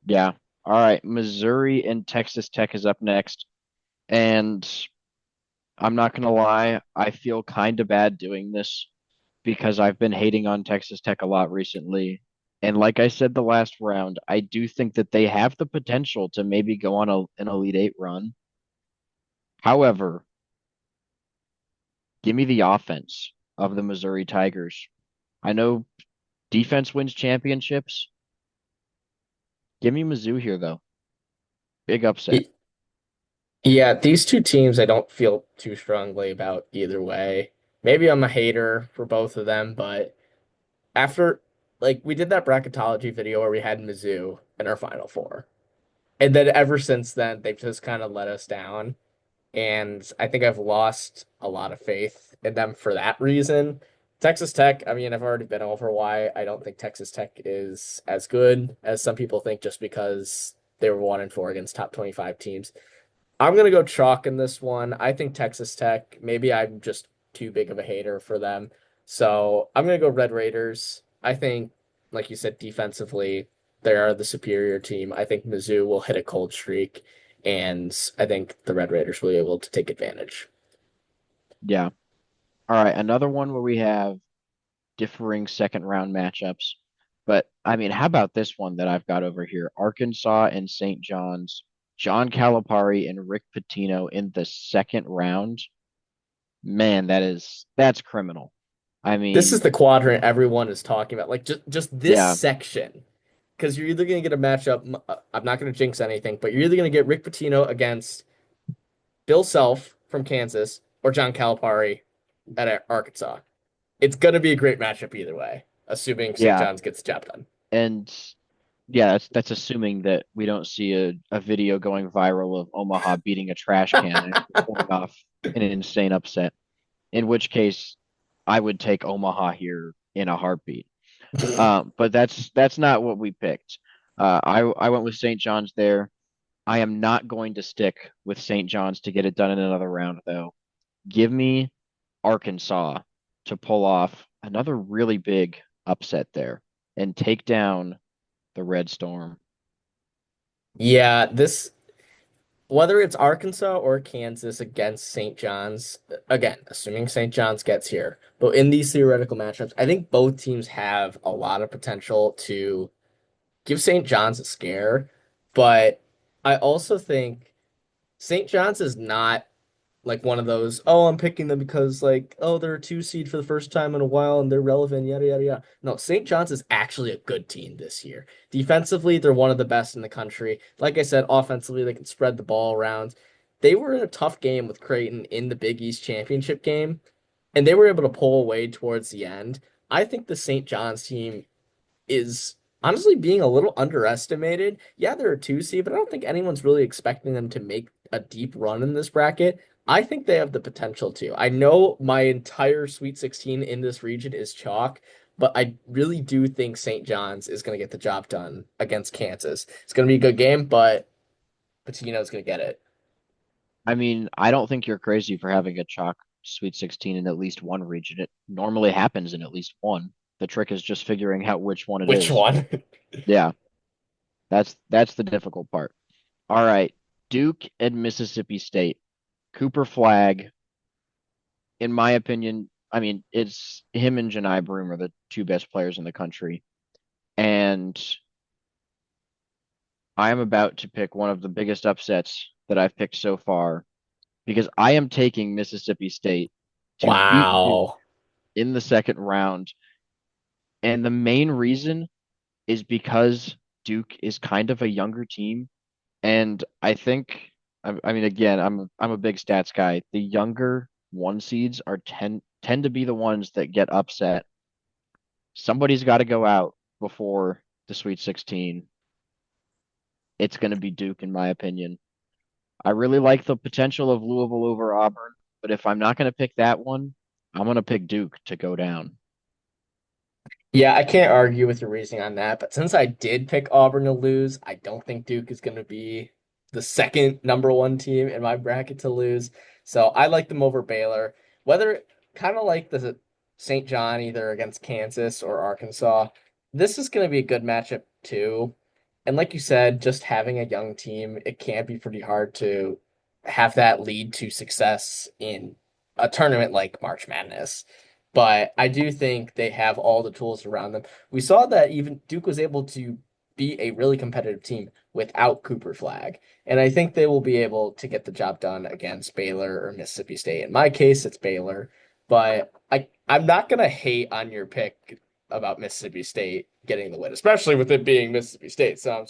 Yeah. All right. Missouri and Texas Tech is up next. And I'm not going to lie, I feel kind of bad doing this because I've been hating on Texas Tech a lot recently. And like I said the last round, I do think that they have the potential to maybe go on an Elite Eight run. However, give me the offense of the Missouri Tigers. I know defense wins championships. Give me Mizzou here, though. Big upset. Y- Yeah, these two teams I don't feel too strongly about either way. Maybe I'm a hater for both of them, but after we did that bracketology video where we had Mizzou in our Final Four. And then ever since then, they've just kind of let us down. And I think I've lost a lot of faith in them for that reason. Texas Tech, I mean, I've already been over why I don't think Texas Tech is as good as some people think just because they were 1-4 against top 25 teams. I'm gonna go chalk in this one. I think Texas Tech, maybe I'm just too big of a hater for them. So I'm gonna go Red Raiders. I think, like you said, defensively, they are the superior team. I think Mizzou will hit a cold streak, and I think the Red Raiders will be able to take advantage. Yeah. All right. Another one where we have differing second round matchups. But I mean, how about this one that I've got over here? Arkansas and St. John's, John Calipari and Rick Pitino in the second round. Man, that's criminal. I This is mean, the quadrant everyone is talking about. Like just this yeah, section. Because you're either going to get a matchup. I'm not going to jinx anything, but you're either going to get Rick Pitino against Bill Self from Kansas or John Calipari at Arkansas. It's going to be a great matchup either way, assuming St. yeah, John's gets the job done. and yeah, that's assuming that we don't see a video going viral of Omaha beating a trash can and pulling off an insane upset. In which case, I would take Omaha here in a heartbeat. But that's not what we picked. I went with St. John's there. I am not going to stick with St. John's to get it done in another round, though. Give me Arkansas to pull off another really big upset there and take down the Red Storm. Yeah, this whether it's Arkansas or Kansas against St. John's, again, assuming St. John's gets here, but in these theoretical matchups, I think both teams have a lot of potential to give St. John's a scare, but I also think St. John's is not like one of those, oh, I'm picking them because oh, they're a two seed for the first time in a while and they're relevant, yada yada yada. No, St. John's is actually a good team this year. Defensively, they're one of the best in the country. Like I said, offensively, they can spread the ball around. They were in a tough game with Creighton in the Big East championship game, and they were able to pull away towards the end. I think the St. John's team is honestly being a little underestimated. Yeah, they're a two seed, but I don't think anyone's really expecting them to make a deep run in this bracket. I think they have the potential to. I know my entire Sweet 16 in this region is chalk, but I really do think St. John's is going to get the job done against Kansas. It's going to be a good game, but Patino's going to get it. I mean, I don't think you're crazy for having a chalk Sweet 16 in at least one region. It normally happens in at least one. The trick is just figuring out which one it Which is. one? Yeah, that's the difficult part. All right, Duke and Mississippi State. Cooper Flag, in my opinion, I mean, it's him and Janai Broom are the two best players in the country. And I am about to pick one of the biggest upsets that I've picked so far because I am taking Mississippi State to beat Duke Wow. in the second round. And the main reason is because Duke is kind of a younger team. And I think, I mean, again, I'm a big stats guy. The younger one seeds are tend to be the ones that get upset. Somebody's got to go out before the Sweet 16, it's going to be Duke, in my opinion. I really like the potential of Louisville over Auburn, but if I'm not going to pick that one, I'm going to pick Duke to go down. Yeah, I can't argue with your reasoning on that, but since I did pick Auburn to lose, I don't think Duke is going to be the second number one team in my bracket to lose. So I like them over Baylor. Whether kind of like the St. John either against Kansas or Arkansas, this is going to be a good matchup too. And like you said, just having a young team, it can be pretty hard to have that lead to success in a tournament like March Madness. But I do think they have all the tools around them. We saw that even Duke was able to be a really competitive team without Cooper Flag. And I think they will be able to get the job done against Baylor or Mississippi State. In my case, it's Baylor. But I'm not gonna hate on your pick about Mississippi State getting the win, especially with it being Mississippi State. So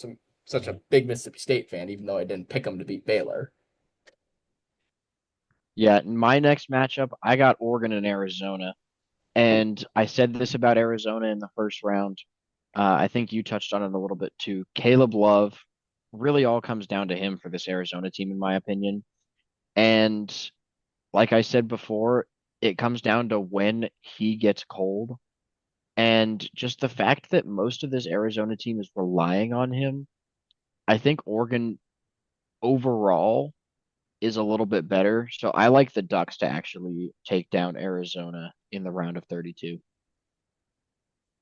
such a big Mississippi State fan, even though I didn't pick them to beat Baylor. Yeah, in my next matchup, I got Oregon and Arizona. And I said this about Arizona in the first round. I think you touched on it a little bit too. Caleb Love really all comes down to him for this Arizona team, in my opinion. And like I said before, it comes down to when he gets cold. And just the fact that most of this Arizona team is relying on him, I think Oregon overall is a little bit better. So I like the Ducks to actually take down Arizona in the round of 32.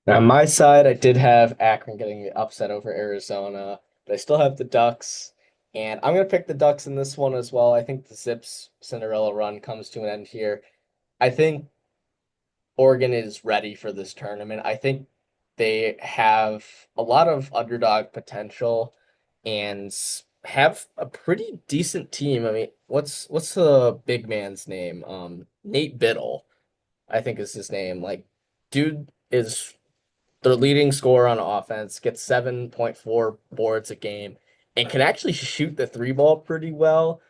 On my side, I did have Akron getting the upset over Arizona, but I still have the Ducks, and I'm gonna pick the Ducks in this one as well. I think the Zips Cinderella run comes to an end here. I think Oregon is ready for this tournament. I think they have a lot of underdog potential and have a pretty decent team. I mean, what's the big man's name? Nate Biddle, I think is his name. Like, dude is their leading scorer on offense, gets 7.4 boards a game, and can actually shoot the three ball pretty well.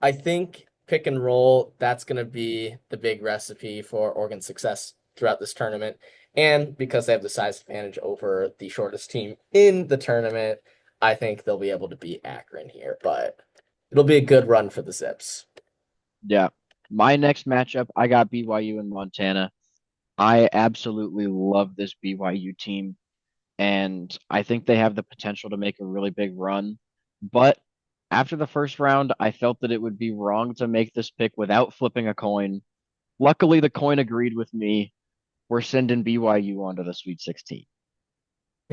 I think pick and roll, that's going to be the big recipe for Oregon's success throughout this tournament. And because they have the size advantage over the shortest team in the tournament, I think they'll be able to beat Akron here. But it'll be a good run for the Zips. Yeah. My next matchup, I got BYU and Montana. I absolutely love this BYU team, and I think they have the potential to make a really big run. But after the first round, I felt that it would be wrong to make this pick without flipping a coin. Luckily, the coin agreed with me. We're sending BYU onto the Sweet 16.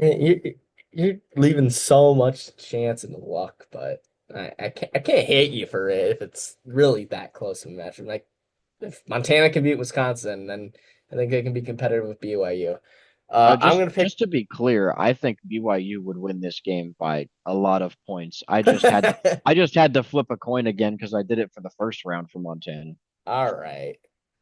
Man, you're leaving so much chance in the luck, but I can't hate you for it if it's really that close of a match. I'm like, if Montana can beat Wisconsin, then I think they can be competitive with BYU. I'm Just gonna pick. just to be clear, I think BYU would win this game by a lot of points. I just had to flip a coin again because I did it for the first round for Montana. All right.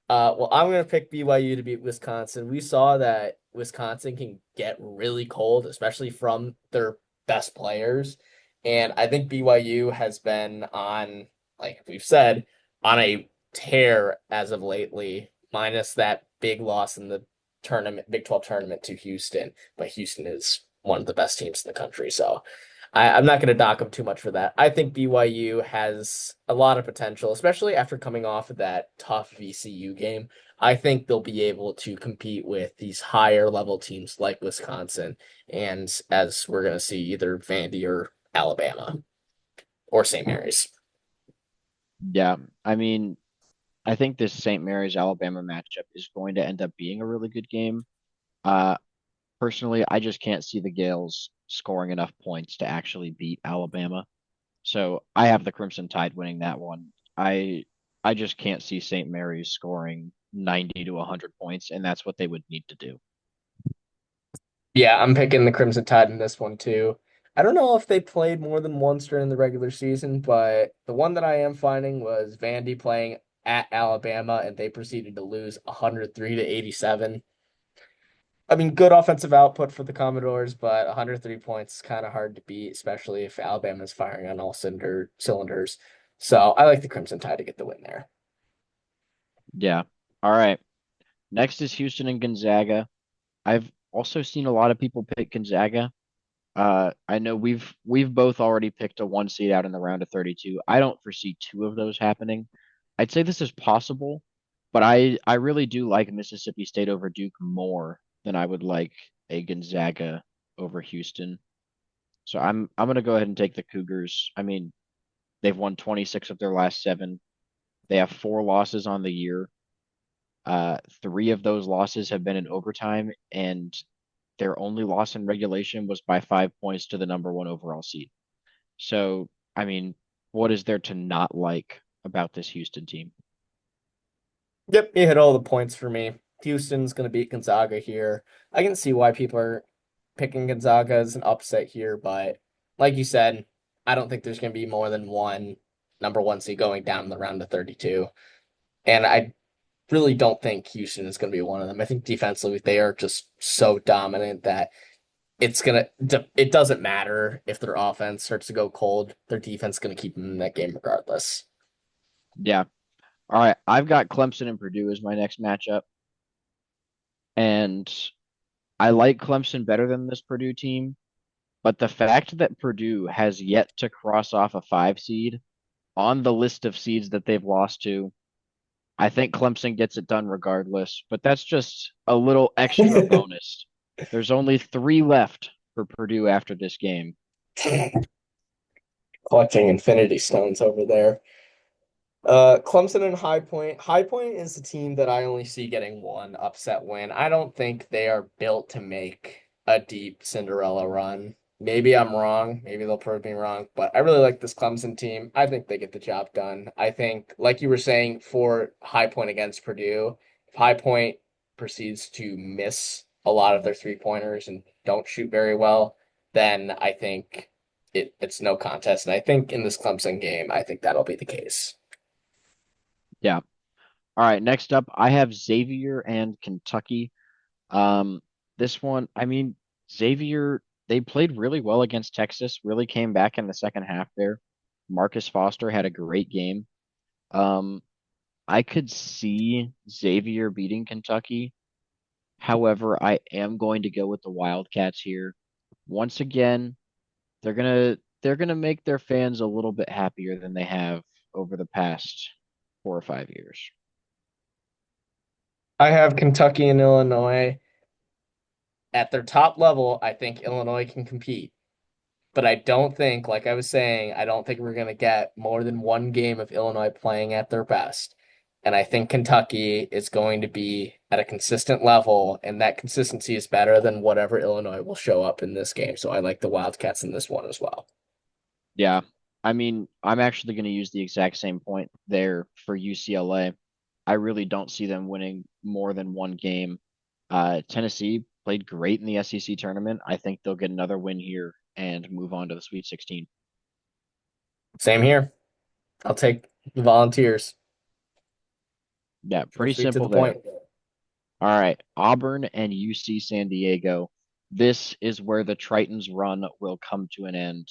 Well, I'm gonna pick BYU to beat Wisconsin. We saw that Wisconsin can get really cold, especially from their best players. And I think BYU has been on, like we've said, on a tear as of lately, minus that big loss in the tournament, Big 12 tournament to Houston. But Houston is one of the best teams in the country. So I'm not going to dock them too much for that. I think BYU has a lot of potential, especially after coming off of that tough VCU game. I think they'll be able to compete with these higher level teams like Wisconsin, and as we're going to see, either Vandy or Alabama or St. Mary's. Yeah, I mean, I think this St. Mary's Alabama matchup is going to end up being a really good game. Uh, Personally, I just can't see the Gales scoring enough points to actually beat Alabama. So I have the Crimson Tide winning that one. I just can't see St. Mary's scoring 90 to 100 points, and that's what they would need to do. Yeah, I'm picking the Crimson Tide in this one too. I don't know if they played more than once during the regular season, but the one that I am finding was Vandy playing at Alabama, and they proceeded to lose 103 to 87. I mean, good offensive output for the Commodores, but 103 points is kind of hard to beat, especially if Alabama's firing on all cylinders. So I like the Crimson Tide to get the win there. Yeah. All right. Next is Houston and Gonzaga. I've also seen a lot of people pick Gonzaga. I know we've both already picked a one seed out in the round of 32. I don't foresee two of those happening. I'd say this is possible, but I really do like Mississippi State over Duke more than I would like a Gonzaga over Houston. So I'm gonna go ahead and take the Cougars. I mean, they've won 26 of their last seven. They have four losses on the year. Three of those losses have been in overtime, and their only loss in regulation was by 5 points to the number one overall seed. So, I mean, what is there to not like about this Houston team? Yep, you hit all the points for me. Houston's going to beat Gonzaga here. I can see why people are picking Gonzaga as an upset here, but like you said, I don't think there's going to be more than one number one seed going down in the round of 32. And I really don't think Houston is going to be one of them. I think defensively they are just so dominant that it doesn't matter if their offense starts to go cold. Their defense is going to keep them in that game regardless. Yeah. All right. I've got Clemson and Purdue as my next matchup. And I like Clemson better than this Purdue team. But the fact that Purdue has yet to cross off a five seed on the list of seeds that they've lost to, I think Clemson gets it done regardless. But that's just a little extra bonus. There's only three left for Purdue after this game. Collecting Infinity Stones over there. Clemson and High Point. High Point is the team that I only see getting one upset win. I don't think they are built to make a deep Cinderella run. Maybe I'm wrong. Maybe they'll prove me wrong, but I really like this Clemson team. I think they get the job done. I think, like you were saying, for High Point against Purdue, if High Point proceeds to miss a lot of their three pointers and don't shoot very well, then I think it's no contest. And I think in this Clemson game, I think that'll be the case. Yeah. All right. Next up, I have Xavier and Kentucky. Um, this one, I mean, Xavier, they played really well against Texas, really came back in the second half there. Marcus Foster had a great game. Um, I could see Xavier beating Kentucky. However, I am going to go with the Wildcats here. Once again, they're gonna make their fans a little bit happier than they have over the past 4 or 5 years. I have Kentucky and Illinois at their top level. I think Illinois can compete, but I don't think, like I was saying, I don't think we're going to get more than one game of Illinois playing at their best. And I think Kentucky is going to be at a consistent level, and that consistency is better than whatever Illinois will show up in this game. So I like the Wildcats in this one as well. Yeah. I mean, I'm actually going to use the exact same point there for UCLA. I really don't see them winning more than one game. Tennessee played great in the SEC tournament. I think they'll get another win here and move on to the Sweet 16. Same here. I'll take the Volunteers. Yeah, Go pretty straight to simple the there. point. All right, Auburn and UC San Diego. This is where the Tritons run will come to an end.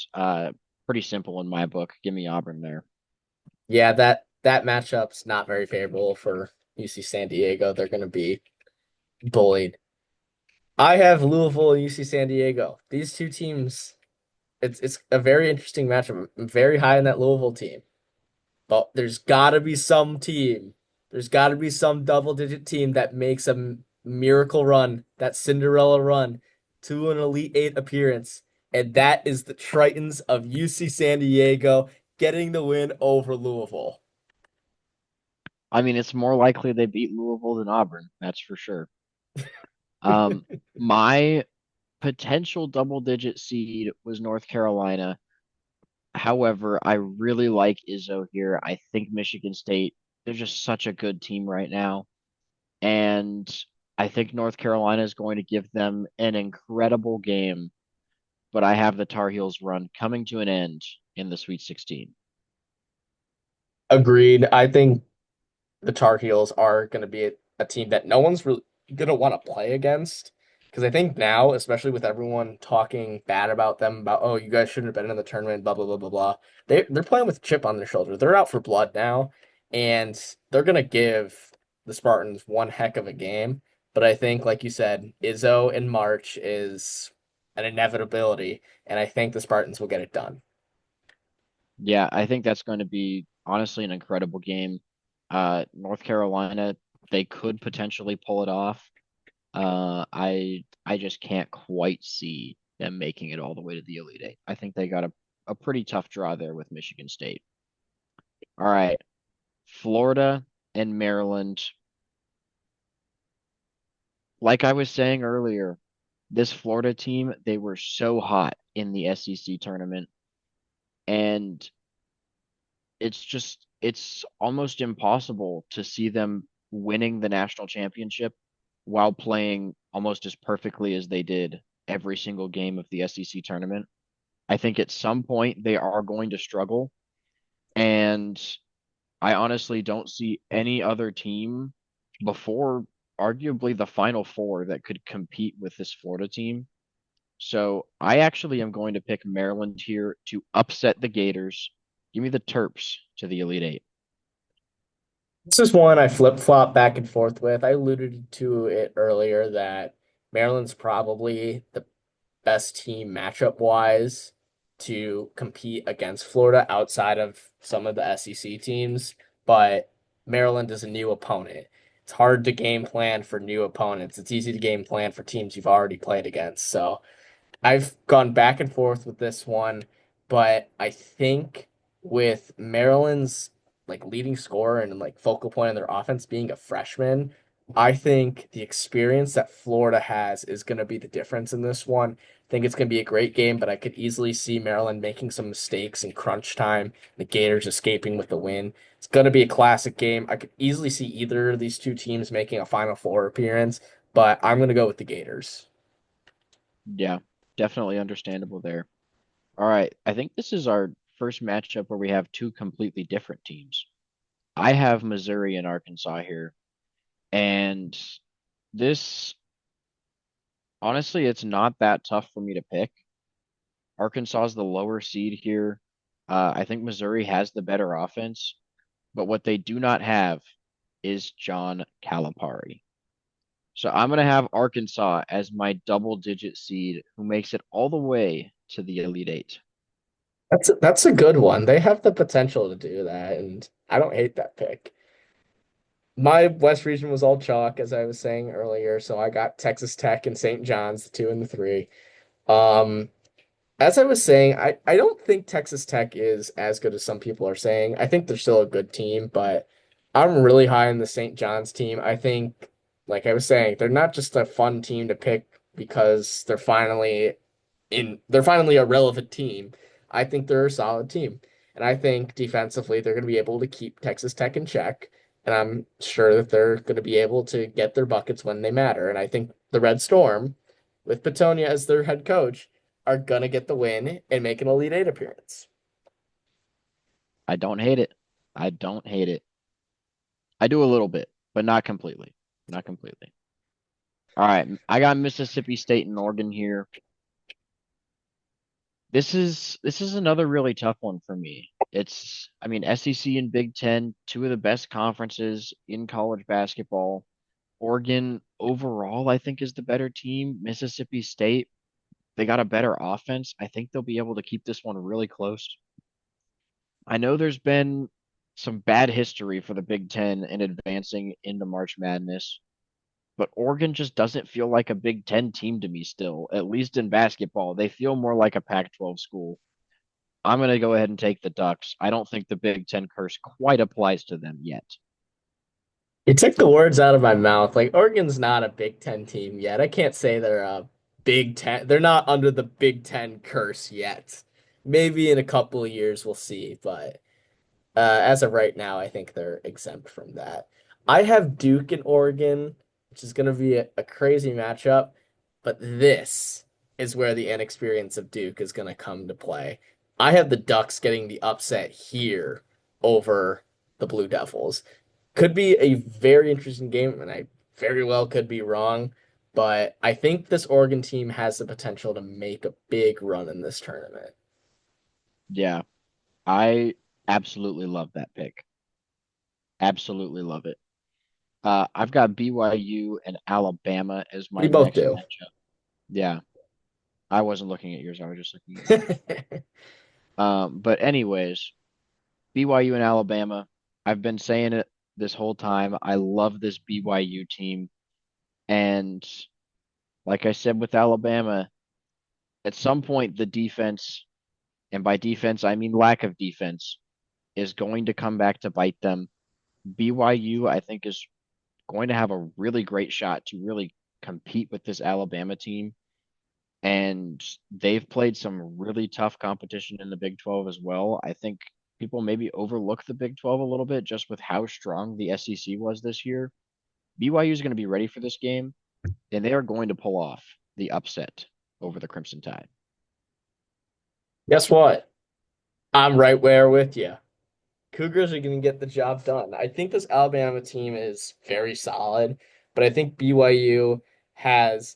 Pretty simple in my book. Give me Auburn there. Yeah, that matchup's not very favorable for UC San Diego. They're going to be bullied. I have Louisville and UC San Diego. These two teams, it's a very interesting matchup. I'm very high in that Louisville team, but there's got to be some team. There's got to be some double-digit team that makes a miracle run, that Cinderella run to an Elite Eight appearance, and that is the Tritons of UC San Diego getting the win over Louisville. I mean, it's more likely they beat Louisville than Auburn. That's for sure. My potential double-digit seed was North Carolina. However, I really like Izzo here. I think Michigan State, they're just such a good team right now. And I think North Carolina is going to give them an incredible game. But I have the Tar Heels run coming to an end in the Sweet 16. Agreed. I think the Tar Heels are going to be a team that no one's really going to want to play against. Because I think now, especially with everyone talking bad about them, about, oh, you guys shouldn't have been in the tournament, blah, blah, blah, blah, blah. They're playing with a chip on their shoulder. They're out for blood now. And they're going to give the Spartans one heck of a game. But I think, like you said, Izzo in March is an inevitability, and I think the Spartans will get it done. Yeah, I think that's going to be honestly an incredible game. North Carolina, they could potentially pull it off. I just can't quite see them making it all the way to the Elite Eight. I think they got a pretty tough draw there with Michigan State. All right, Florida and Maryland. Like I was saying earlier, this Florida team, they were so hot in the SEC tournament, and it's almost impossible to see them winning the national championship while playing almost as perfectly as they did every single game of the SEC tournament. I think at some point they are going to struggle, and I honestly don't see any other team before arguably the Final Four that could compete with this Florida team. So I actually am going to pick Maryland here to upset the Gators. Give me the Terps to the Elite Eight. This is one I flip-flop back and forth with. I alluded to it earlier that Maryland's probably the best team matchup wise to compete against Florida outside of some of the SEC teams, but Maryland is a new opponent. It's hard to game plan for new opponents. It's easy to game plan for teams you've already played against. So I've gone back and forth with this one, but I think with Maryland's like leading scorer and like focal point of their offense being a freshman, I think the experience that Florida has is going to be the difference in this one. I think it's going to be a great game, but I could easily see Maryland making some mistakes in crunch time, the Gators escaping with the win. It's going to be a classic game. I could easily see either of these two teams making a Final Four appearance, but I'm going to go with the Gators. Yeah, definitely understandable there. All right, I think this is our first matchup where we have two completely different teams. I have Missouri and Arkansas here, and this honestly, it's not that tough for me to pick. Arkansas is the lower seed here. I think Missouri has the better offense, but what they do not have is John Calipari. So I'm going to have Arkansas as my double digit seed who makes it all the way to the Elite Eight. That's a good one. They have the potential to do that, and I don't hate that pick. My West region was all chalk, as I was saying earlier, so I got Texas Tech and St. John's, the two and the three. Um, as I was saying, I don't think Texas Tech is as good as some people are saying. I think they're still a good team, but I'm really high on the St. John's team. I think, like I was saying, they're not just a fun team to pick because they're finally a relevant team. I think they're a solid team. And I think defensively they're going to be able to keep Texas Tech in check. And I'm sure that they're going to be able to get their buckets when they matter. And I think the Red Storm, with Patonia as their head coach, are going to get the win and make an Elite Eight appearance. I don't hate it. I don't hate it. I do a little bit, but not completely. Not completely. All right, I got Mississippi State and Oregon here. This is another really tough one for me. I mean, SEC and Big Ten, two of the best conferences in college basketball. Oregon overall, I think, is the better team. Mississippi State, they got a better offense. I think they'll be able to keep this one really close. I know there's been some bad history for the Big Ten in advancing into March Madness, but Oregon just doesn't feel like a Big Ten team to me still, at least in basketball. They feel more like a Pac-12 school. I'm going to go ahead and take the Ducks. I don't think the Big Ten curse quite applies to them yet. You took the words out of my mouth. Like Oregon's not a Big Ten team yet. I can't say they're a Big Ten. They're not under the Big Ten curse yet. Maybe in a couple of years we'll see, but as of right now, I think they're exempt from that. I have Duke and Oregon, which is going to be a crazy matchup, but this is where the inexperience of Duke is going to come to play. I have the Ducks getting the upset here over the Blue Devils. Could be a very interesting game, and I very well could be wrong, but I think this Oregon team has the potential to make a big run in this tournament. Yeah, I absolutely love that pick. Absolutely love it. I've got BYU and Alabama as my We both next do. matchup. Yeah. I wasn't looking at yours. I was just looking at mine. But anyways, BYU and Alabama. I've been saying it this whole time. I love this BYU team. And like I said with Alabama, at some point the defense, and by defense I mean lack of defense, is going to come back to bite them. BYU, I think, is going to have a really great shot to really compete with this Alabama team. And they've played some really tough competition in the Big 12 as well. I think people maybe overlook the Big 12 a little bit just with how strong the SEC was this year. BYU is going to be ready for this game, and they are going to pull off the upset over the Crimson Tide. Guess what? I'm right where with you. Cougars are going to get the job done. I think this Alabama team is very solid, but I think BYU has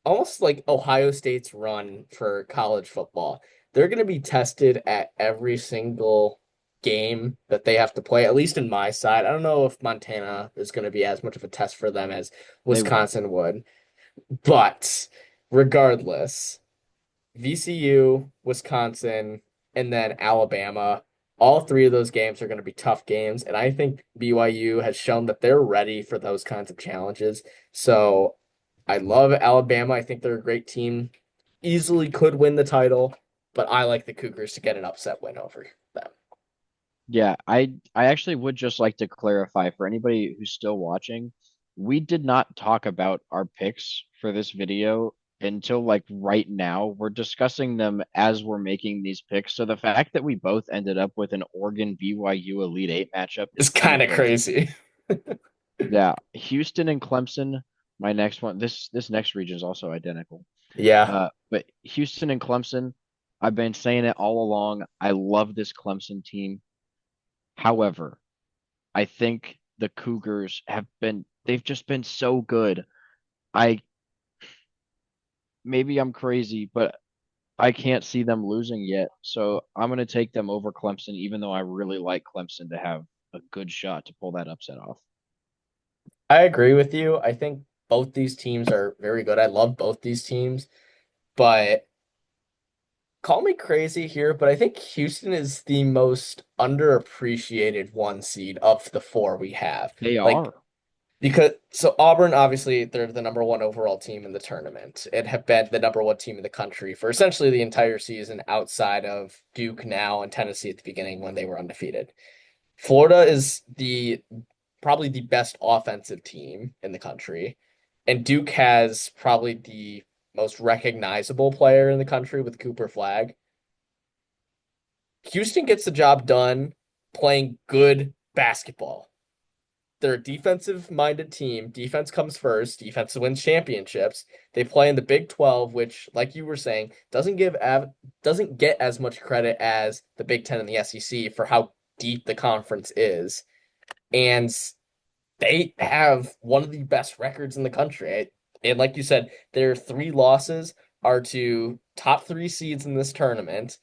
almost like Ohio State's run for college football. They're going to be tested at every single game that they have to play, at least in my side. I don't know if Montana is going to be as much of a test for them as They won't. Wisconsin would, but regardless, VCU, Wisconsin, and then Alabama. All three of those games are going to be tough games, and I think BYU has shown that they're ready for those kinds of challenges. So I love Alabama. I think they're a great team. Easily could win the title, but I like the Cougars to get an upset win over them. Yeah, I actually would just like to clarify for anybody who's still watching, we did not talk about our picks for this video until like right now. We're discussing them as we're making these picks. So the fact that we both ended up with an Oregon BYU Elite Eight matchup is It's kind of kind of crazy. crazy. Yeah, Houston and Clemson, my next one. This next region is also identical. Yeah. But Houston and Clemson, I've been saying it all along. I love this Clemson team. However, I think the Cougars they've just been so good. I maybe I'm crazy, but I can't see them losing yet. So I'm going to take them over Clemson, even though I really like Clemson to have a good shot to pull that upset off. I agree with you. I think both these teams are very good. I love both these teams, but call me crazy here, but I think Houston is the most underappreciated one seed of the four we have. They Like, are. because so Auburn, obviously, they're the number one overall team in the tournament. It have been the number one team in the country for essentially the entire season outside of Duke now and Tennessee at the beginning when they were undefeated. Florida is the probably the best offensive team in the country, and Duke has probably the most recognizable player in the country with Cooper Flag. Houston gets the job done playing good basketball. They're a defensive minded team. Defense comes first. Defense wins championships. They play in the Big 12, which, like you were saying, doesn't get as much credit as the Big 10 and the SEC for how deep the conference is. And they have one of the best records in the country. And like you said, their three losses are to top three seeds in this tournament.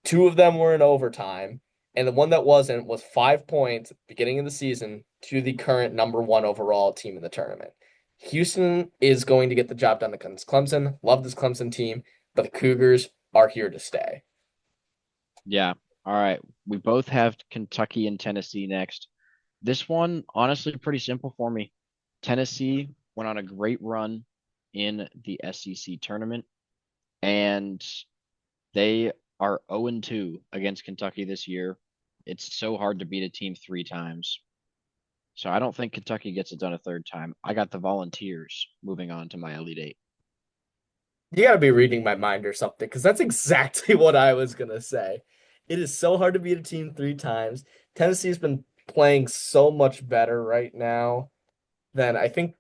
Two of them were in overtime, and the one that wasn't was 5 points beginning of the season to the current number one overall team in the tournament. Houston is going to get the job done against Clemson. Love this Clemson team, but the Cougars are here to stay. Yeah. All right. We both have Kentucky and Tennessee next. This one, honestly, pretty simple for me. Tennessee went on a great run in the SEC tournament, and they are 0-2 against Kentucky this year. It's so hard to beat a team three times. So I don't think Kentucky gets it done a third time. I got the Volunteers moving on to my Elite Eight. You got to be reading my mind or something, because that's exactly what I was going to say. It is so hard to beat a team three times. Tennessee's been playing so much better right now than I think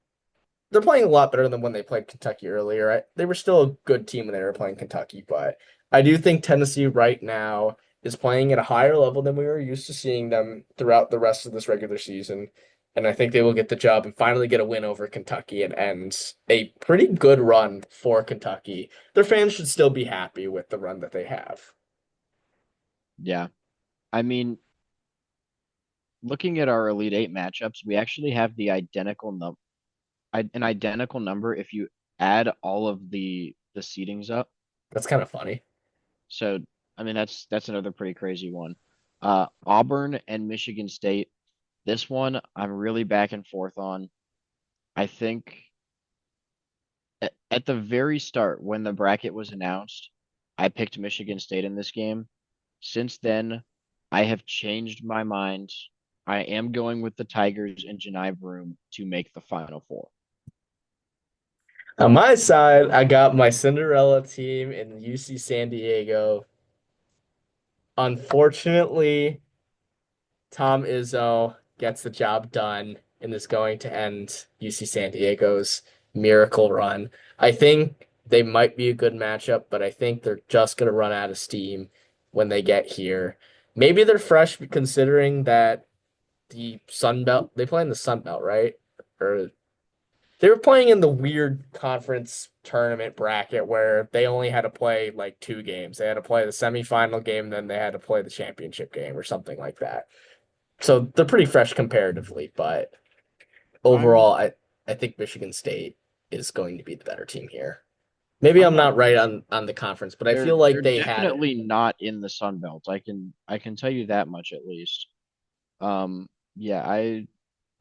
they're playing a lot better than when they played Kentucky earlier. They were still a good team when they were playing Kentucky, but I do think Tennessee right now is playing at a higher level than we were used to seeing them throughout the rest of this regular season. And I think they will get the job and finally get a win over Kentucky and end a pretty good run for Kentucky. Their fans should still be happy with the run that they have. Yeah. I mean, looking at our Elite Eight matchups, we actually have the identical an identical number if you add all of the the seedings up. That's kind of funny. So I mean that's another pretty crazy one. Auburn and Michigan State. This one I'm really back and forth on. I think at the very start when the bracket was announced, I picked Michigan State in this game. Since then, I have changed my mind. I am going with the Tigers and Janai Broom to make the Final Four. On my side, I got my Cinderella team in UC San Diego. Unfortunately, Tom Izzo gets the job done and is going to end UC San Diego's miracle run. I think they might be a good matchup, but I think they're just going to run out of steam when they get here. Maybe they're fresh considering that the Sun Belt, they play in the Sun Belt, right? Or they were playing in the weird conference tournament bracket where they only had to play like two games. They had to play the semifinal game, then they had to play the championship game or something like that. So they're pretty fresh comparatively, but I'm overall, I think Michigan State is going to be the better team here. Maybe I'm I'm not not right on the conference, but I feel they're like they had it. definitely not in the Sun Belt. I can tell you that much at least. Yeah, I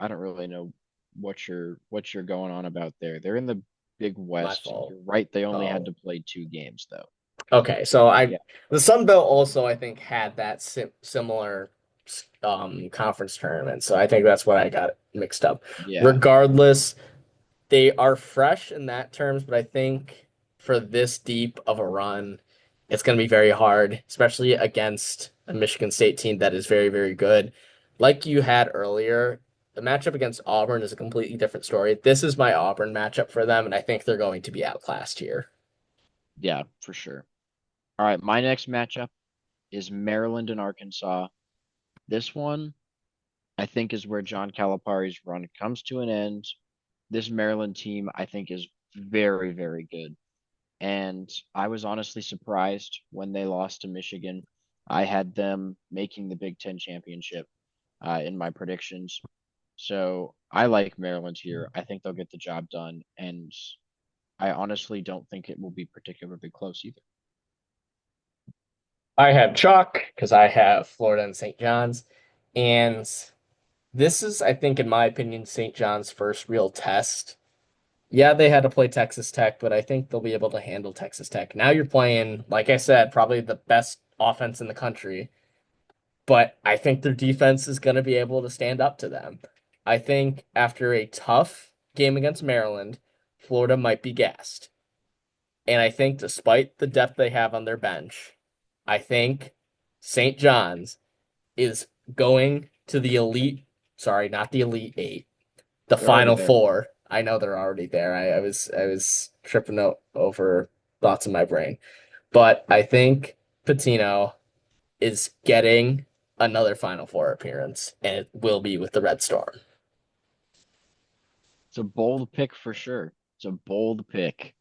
don't really know what you're going on about there. They're in the Big My West. fault. You're right, they only had Oh, to play two games though. okay. So But I yeah, the Sun Belt also I think had that similar conference tournament. So I think that's what I got mixed up. yeah. Regardless, they are fresh in that terms, but I think for this deep of a run, it's going to be very hard, especially against a Michigan State team that is very, very good. Like you had earlier, the matchup against Auburn is a completely different story. This is my Auburn matchup for them, and I think they're going to be outclassed here. Yeah, for sure. All right, my next matchup is Maryland and Arkansas. This one, I think, is where John Calipari's run comes to an end. This Maryland team, I think, is very, very good. And I was honestly surprised when they lost to Michigan. I had them making the Big Ten championship in my predictions. So I like Maryland here. I think they'll get the job done. And I honestly don't think it will be particularly close either. I have chalk because I have Florida and St. John's. And this is, I think, in my opinion, St. John's first real test. Yeah, they had to play Texas Tech, but I think they'll be able to handle Texas Tech. Now you're playing, like I said, probably the best offense in the country, but I think their defense is going to be able to stand up to them. I think after a tough game against Maryland, Florida might be gassed. And I think despite the depth they have on their bench, I think St. John's is going to the elite, sorry, not the elite eight, the They're already final there. four. I know they're already there. I was tripping over thoughts in my brain. But I think Patino is getting another Final Four appearance, and it will be with the Red Storm. It's a bold pick for sure. It's a bold pick,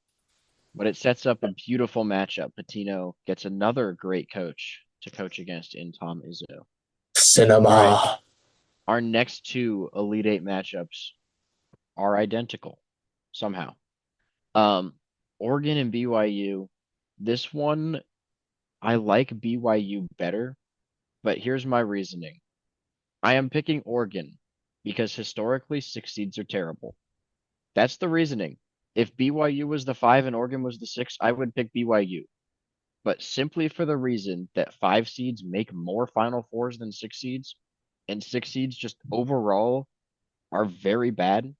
but it sets up a beautiful matchup. Patino gets another great coach to coach against in Tom Izzo. All right, Cinema. our next two Elite Eight matchups are identical somehow. Um, Oregon and BYU. This one, I like BYU better, but here's my reasoning. I am picking Oregon because historically six seeds are terrible. That's the reasoning. If BYU was the five and Oregon was the six, I would pick BYU. But simply for the reason that five seeds make more Final Fours than six seeds, and six seeds just overall are very bad.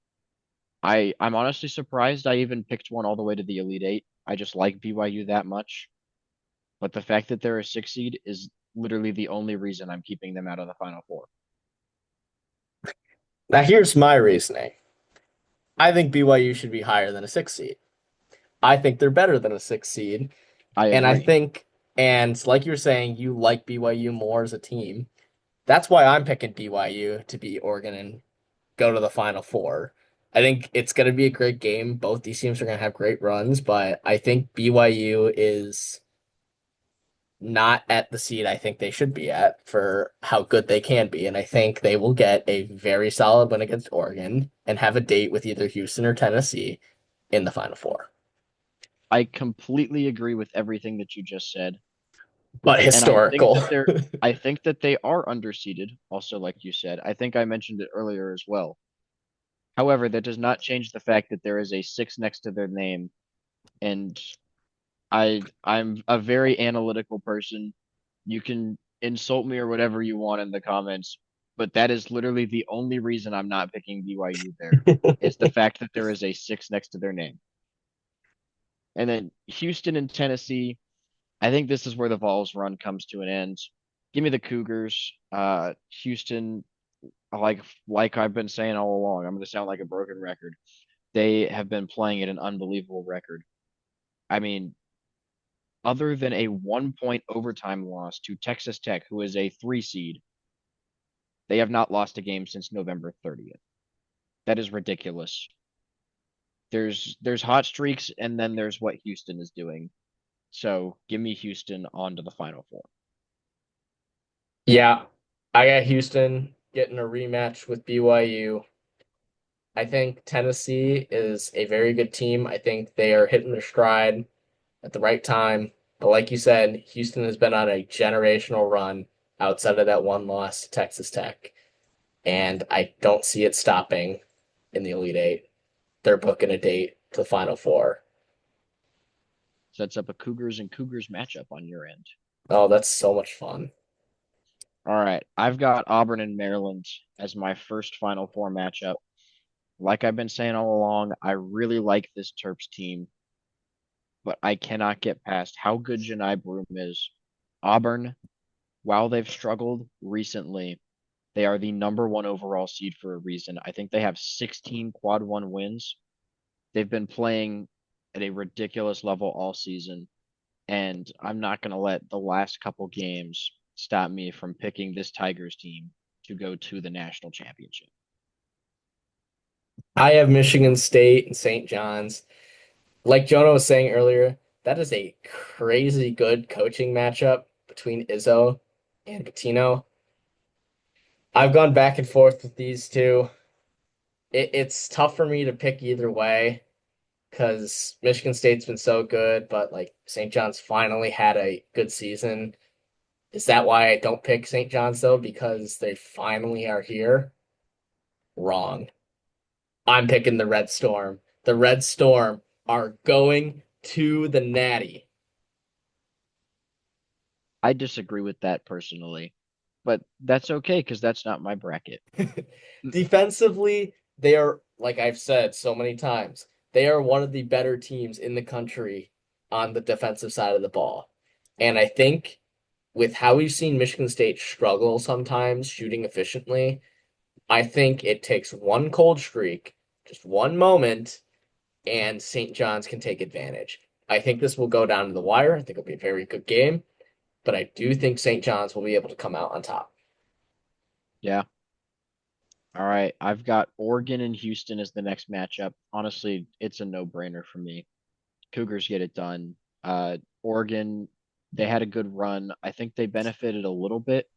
I'm honestly surprised I even picked one all the way to the Elite Eight. I just like BYU that much. But the fact that they're a six seed is literally the only reason I'm keeping them out of the Final Four. Now here's my reasoning. I think BYU should be higher than a six seed. I think they're better than a six seed. I And I agree. think, and like you're saying, you like BYU more as a team. That's why I'm picking BYU to beat Oregon and go to the Final Four. I think it's going to be a great game. Both these teams are going to have great runs, but I think BYU is not at the seed I think they should be at for how good they can be. And I think they will get a very solid win against Oregon and have a date with either Houston or Tennessee in the Final Four. I completely agree with everything that you just said. but And historical. I think that they are underseeded, also like you said. I think I mentioned it earlier as well. However, that does not change the fact that there is a six next to their name, and I'm a very analytical person. You can insult me or whatever you want in the comments, but that is literally the only reason I'm not picking BYU there. Is the fact that there is a six next to their name. And then Houston and Tennessee, I think this is where the Vols run comes to an end. Give me the Cougars. Houston, like I've been saying all along, I'm going to sound like a broken record. They have been playing at an unbelievable record. I mean, other than a 1 point overtime loss to Texas Tech, who is a three seed, they have not lost a game since November 30th. That is ridiculous. There's hot streaks, and then there's what Houston is doing. So give me Houston on to the Final Four. Yeah, I got Houston getting a rematch with BYU. I think Tennessee is a very good team. I think they are hitting their stride at the right time. But like you said, Houston has been on a generational run outside of that one loss to Texas Tech. And I don't see it stopping in the Elite Eight. They're booking a date to the Final Four. Sets up a Cougars and Cougars matchup on your end. Oh, that's so much fun. All right, I've got Auburn and Maryland as my first Final Four matchup. Like I've been saying all along, I really like this Terps team, but I cannot get past how good Janai Broom is. Auburn, while they've struggled recently, they are the number one overall seed for a reason. I think they have 16 quad one wins. They've been playing at a ridiculous level all season, and I'm not going to let the last couple games stop me from picking this Tigers team to go to the national championship. I have Michigan State and St. John's. Like Jonah was saying earlier, that is a crazy good coaching matchup between Izzo and Patino. I've gone back and forth with these two. It's tough for me to pick either way because Michigan State's been so good, but like St. John's finally had a good season. Is that why I don't pick St. John's though? Because they finally are here? Wrong. I'm picking the Red Storm. The Red Storm are going to the Natty. I disagree with that personally, but that's okay because that's not my bracket. Defensively, they are, like I've said so many times, they are one of the better teams in the country on the defensive side of the ball. And I think with how we've seen Michigan State struggle sometimes shooting efficiently, I think it takes one cold streak, just one moment, and St. John's can take advantage. I think this will go down to the wire. I think it'll be a very good game, but I do think St. John's will be able to come out on top. Yeah. All right. I've got Oregon and Houston as the next matchup. Honestly, it's a no-brainer for me. Cougars get it done. Oregon, they had a good run. I think they benefited a little bit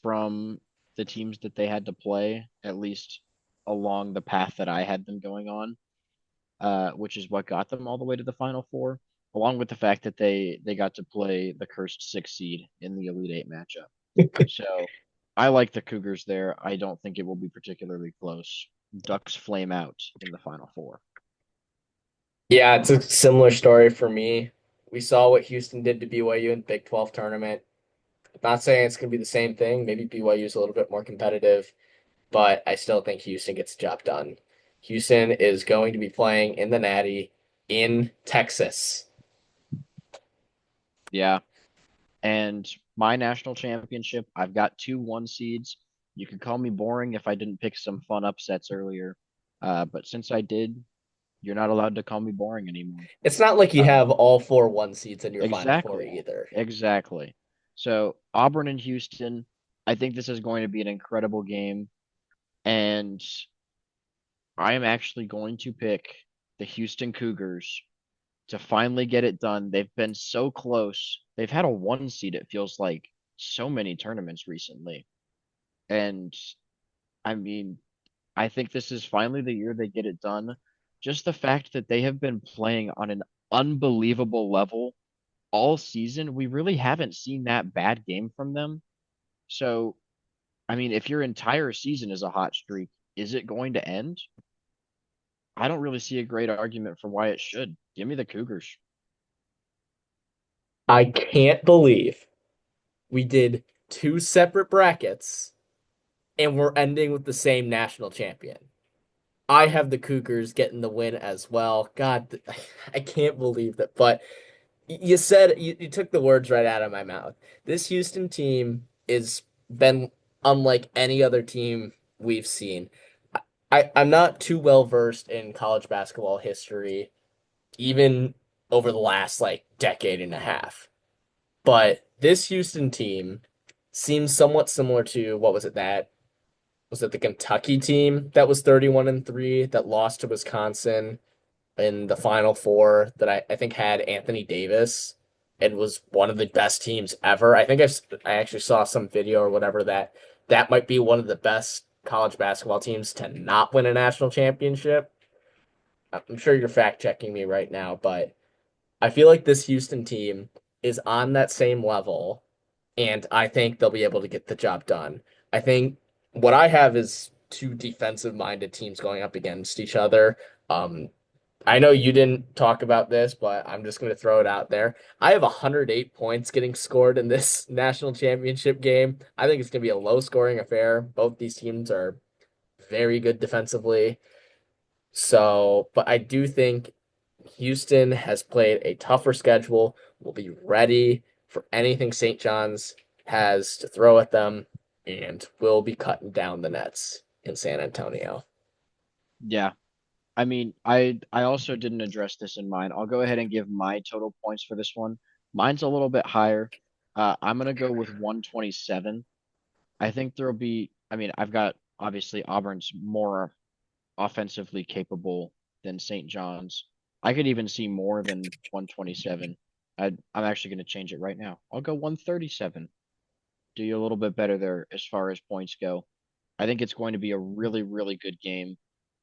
from the teams that they had to play, at least along the path that I had them going on, which is what got them all the way to the Final Four, along with the fact that they got to play the cursed six seed in the Elite Eight matchup. So I like the Cougars there. I don't think it will be particularly close. Ducks flame out in the Final Four. Yeah, it's a similar story for me. We saw what Houston did to BYU in the Big 12 tournament. I'm not saying it's going to be the same thing. Maybe BYU is a little bit more competitive, but I still think Houston gets the job done. Houston is going to be playing in the Natty in Texas. Yeah. And my national championship, I've got two one seeds. You could call me boring if I didn't pick some fun upsets earlier. But since I did, you're not allowed to call me boring anymore. It's not like you Uh, have all four one seeds in your Final Four exactly. either. Exactly. So Auburn and Houston, I think this is going to be an incredible game. And I am actually going to pick the Houston Cougars to finally get it done. They've been so close. They've had a one seed, it feels like, so many tournaments recently. And I mean, I think this is finally the year they get it done. Just the fact that they have been playing on an unbelievable level all season. We really haven't seen that bad game from them. So, I mean, if your entire season is a hot streak, is it going to end? I don't really see a great argument for why it should. Give me the Cougars. I can't believe we did two separate brackets and we're ending with the same national champion. I have the Cougars getting the win as well. God, I can't believe that. But you said you took the words right out of my mouth. This Houston team is been unlike any other team we've seen. I'm not too well versed in college basketball history, even over the last like decade and a half. But this Houston team seems somewhat similar to what was it the Kentucky team that was 31-3 that lost to Wisconsin in the Final Four that I think had Anthony Davis and was one of the best teams ever. I actually saw some video or whatever that might be one of the best college basketball teams to not win a national championship. I'm sure you're fact checking me right now, but I feel like this Houston team is on that same level, and I think they'll be able to get the job done. I think what I have is two defensive minded teams going up against each other. Um, I know you didn't talk about this, but I'm just going to throw it out there. I have 108 points getting scored in this national championship game. I think it's going to be a low scoring affair. Both these teams are very good defensively. So, but I do think Houston has played a tougher schedule, will be ready for anything St. John's has to throw at them, and will be cutting down the nets in San Antonio. Yeah. I mean, I also didn't address this in mine. I'll go ahead and give my total points for this one. Mine's a little bit higher. I'm gonna go with 127. I think there'll be, I mean, I've got obviously Auburn's more offensively capable than St. John's. I could even see more than 127. I'm actually going to change it right now. I'll go 137. Do you a little bit better there as far as points go. I think it's going to be a really, really good game.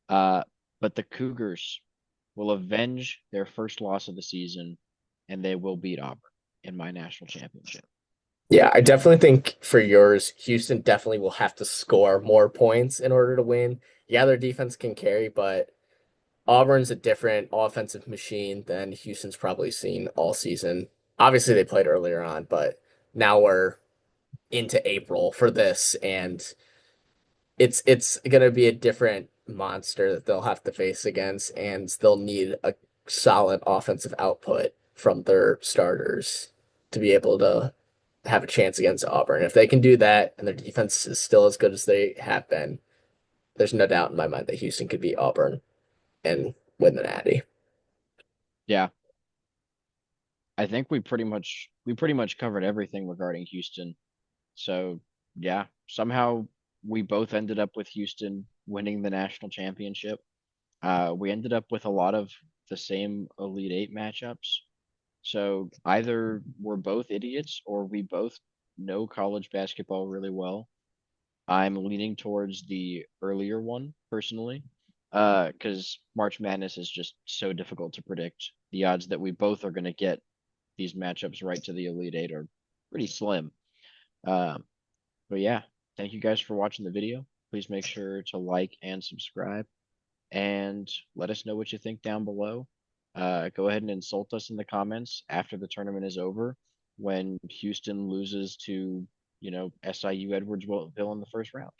Uh, but the Cougars will avenge their first loss of the season, and they will beat Auburn in my national championship. Yeah, I definitely think for yours, Houston definitely will have to score more points in order to win. Yeah, their defense can carry, but Auburn's a different offensive machine than Houston's probably seen all season. Obviously, they played earlier on, but now we're into April for this, and it's gonna be a different monster that they'll have to face against, and they'll need a solid offensive output from their starters to be able to have a chance against Auburn. If they can do that and their defense is still as good as they have been, there's no doubt in my mind that Houston could beat Auburn and win the Natty. Yeah, I think we pretty much covered everything regarding Houston. So, yeah, somehow we both ended up with Houston winning the national championship. We ended up with a lot of the same Elite Eight matchups. So either we're both idiots or we both know college basketball really well. I'm leaning towards the earlier one personally, because March Madness is just so difficult to predict. The odds that we both are going to get these matchups right to the Elite Eight are pretty slim. Um, but yeah, thank you guys for watching the video. Please make sure to like and subscribe and let us know what you think down below. Go ahead and insult us in the comments after the tournament is over when Houston loses to, SIU Edwardsville in the first round.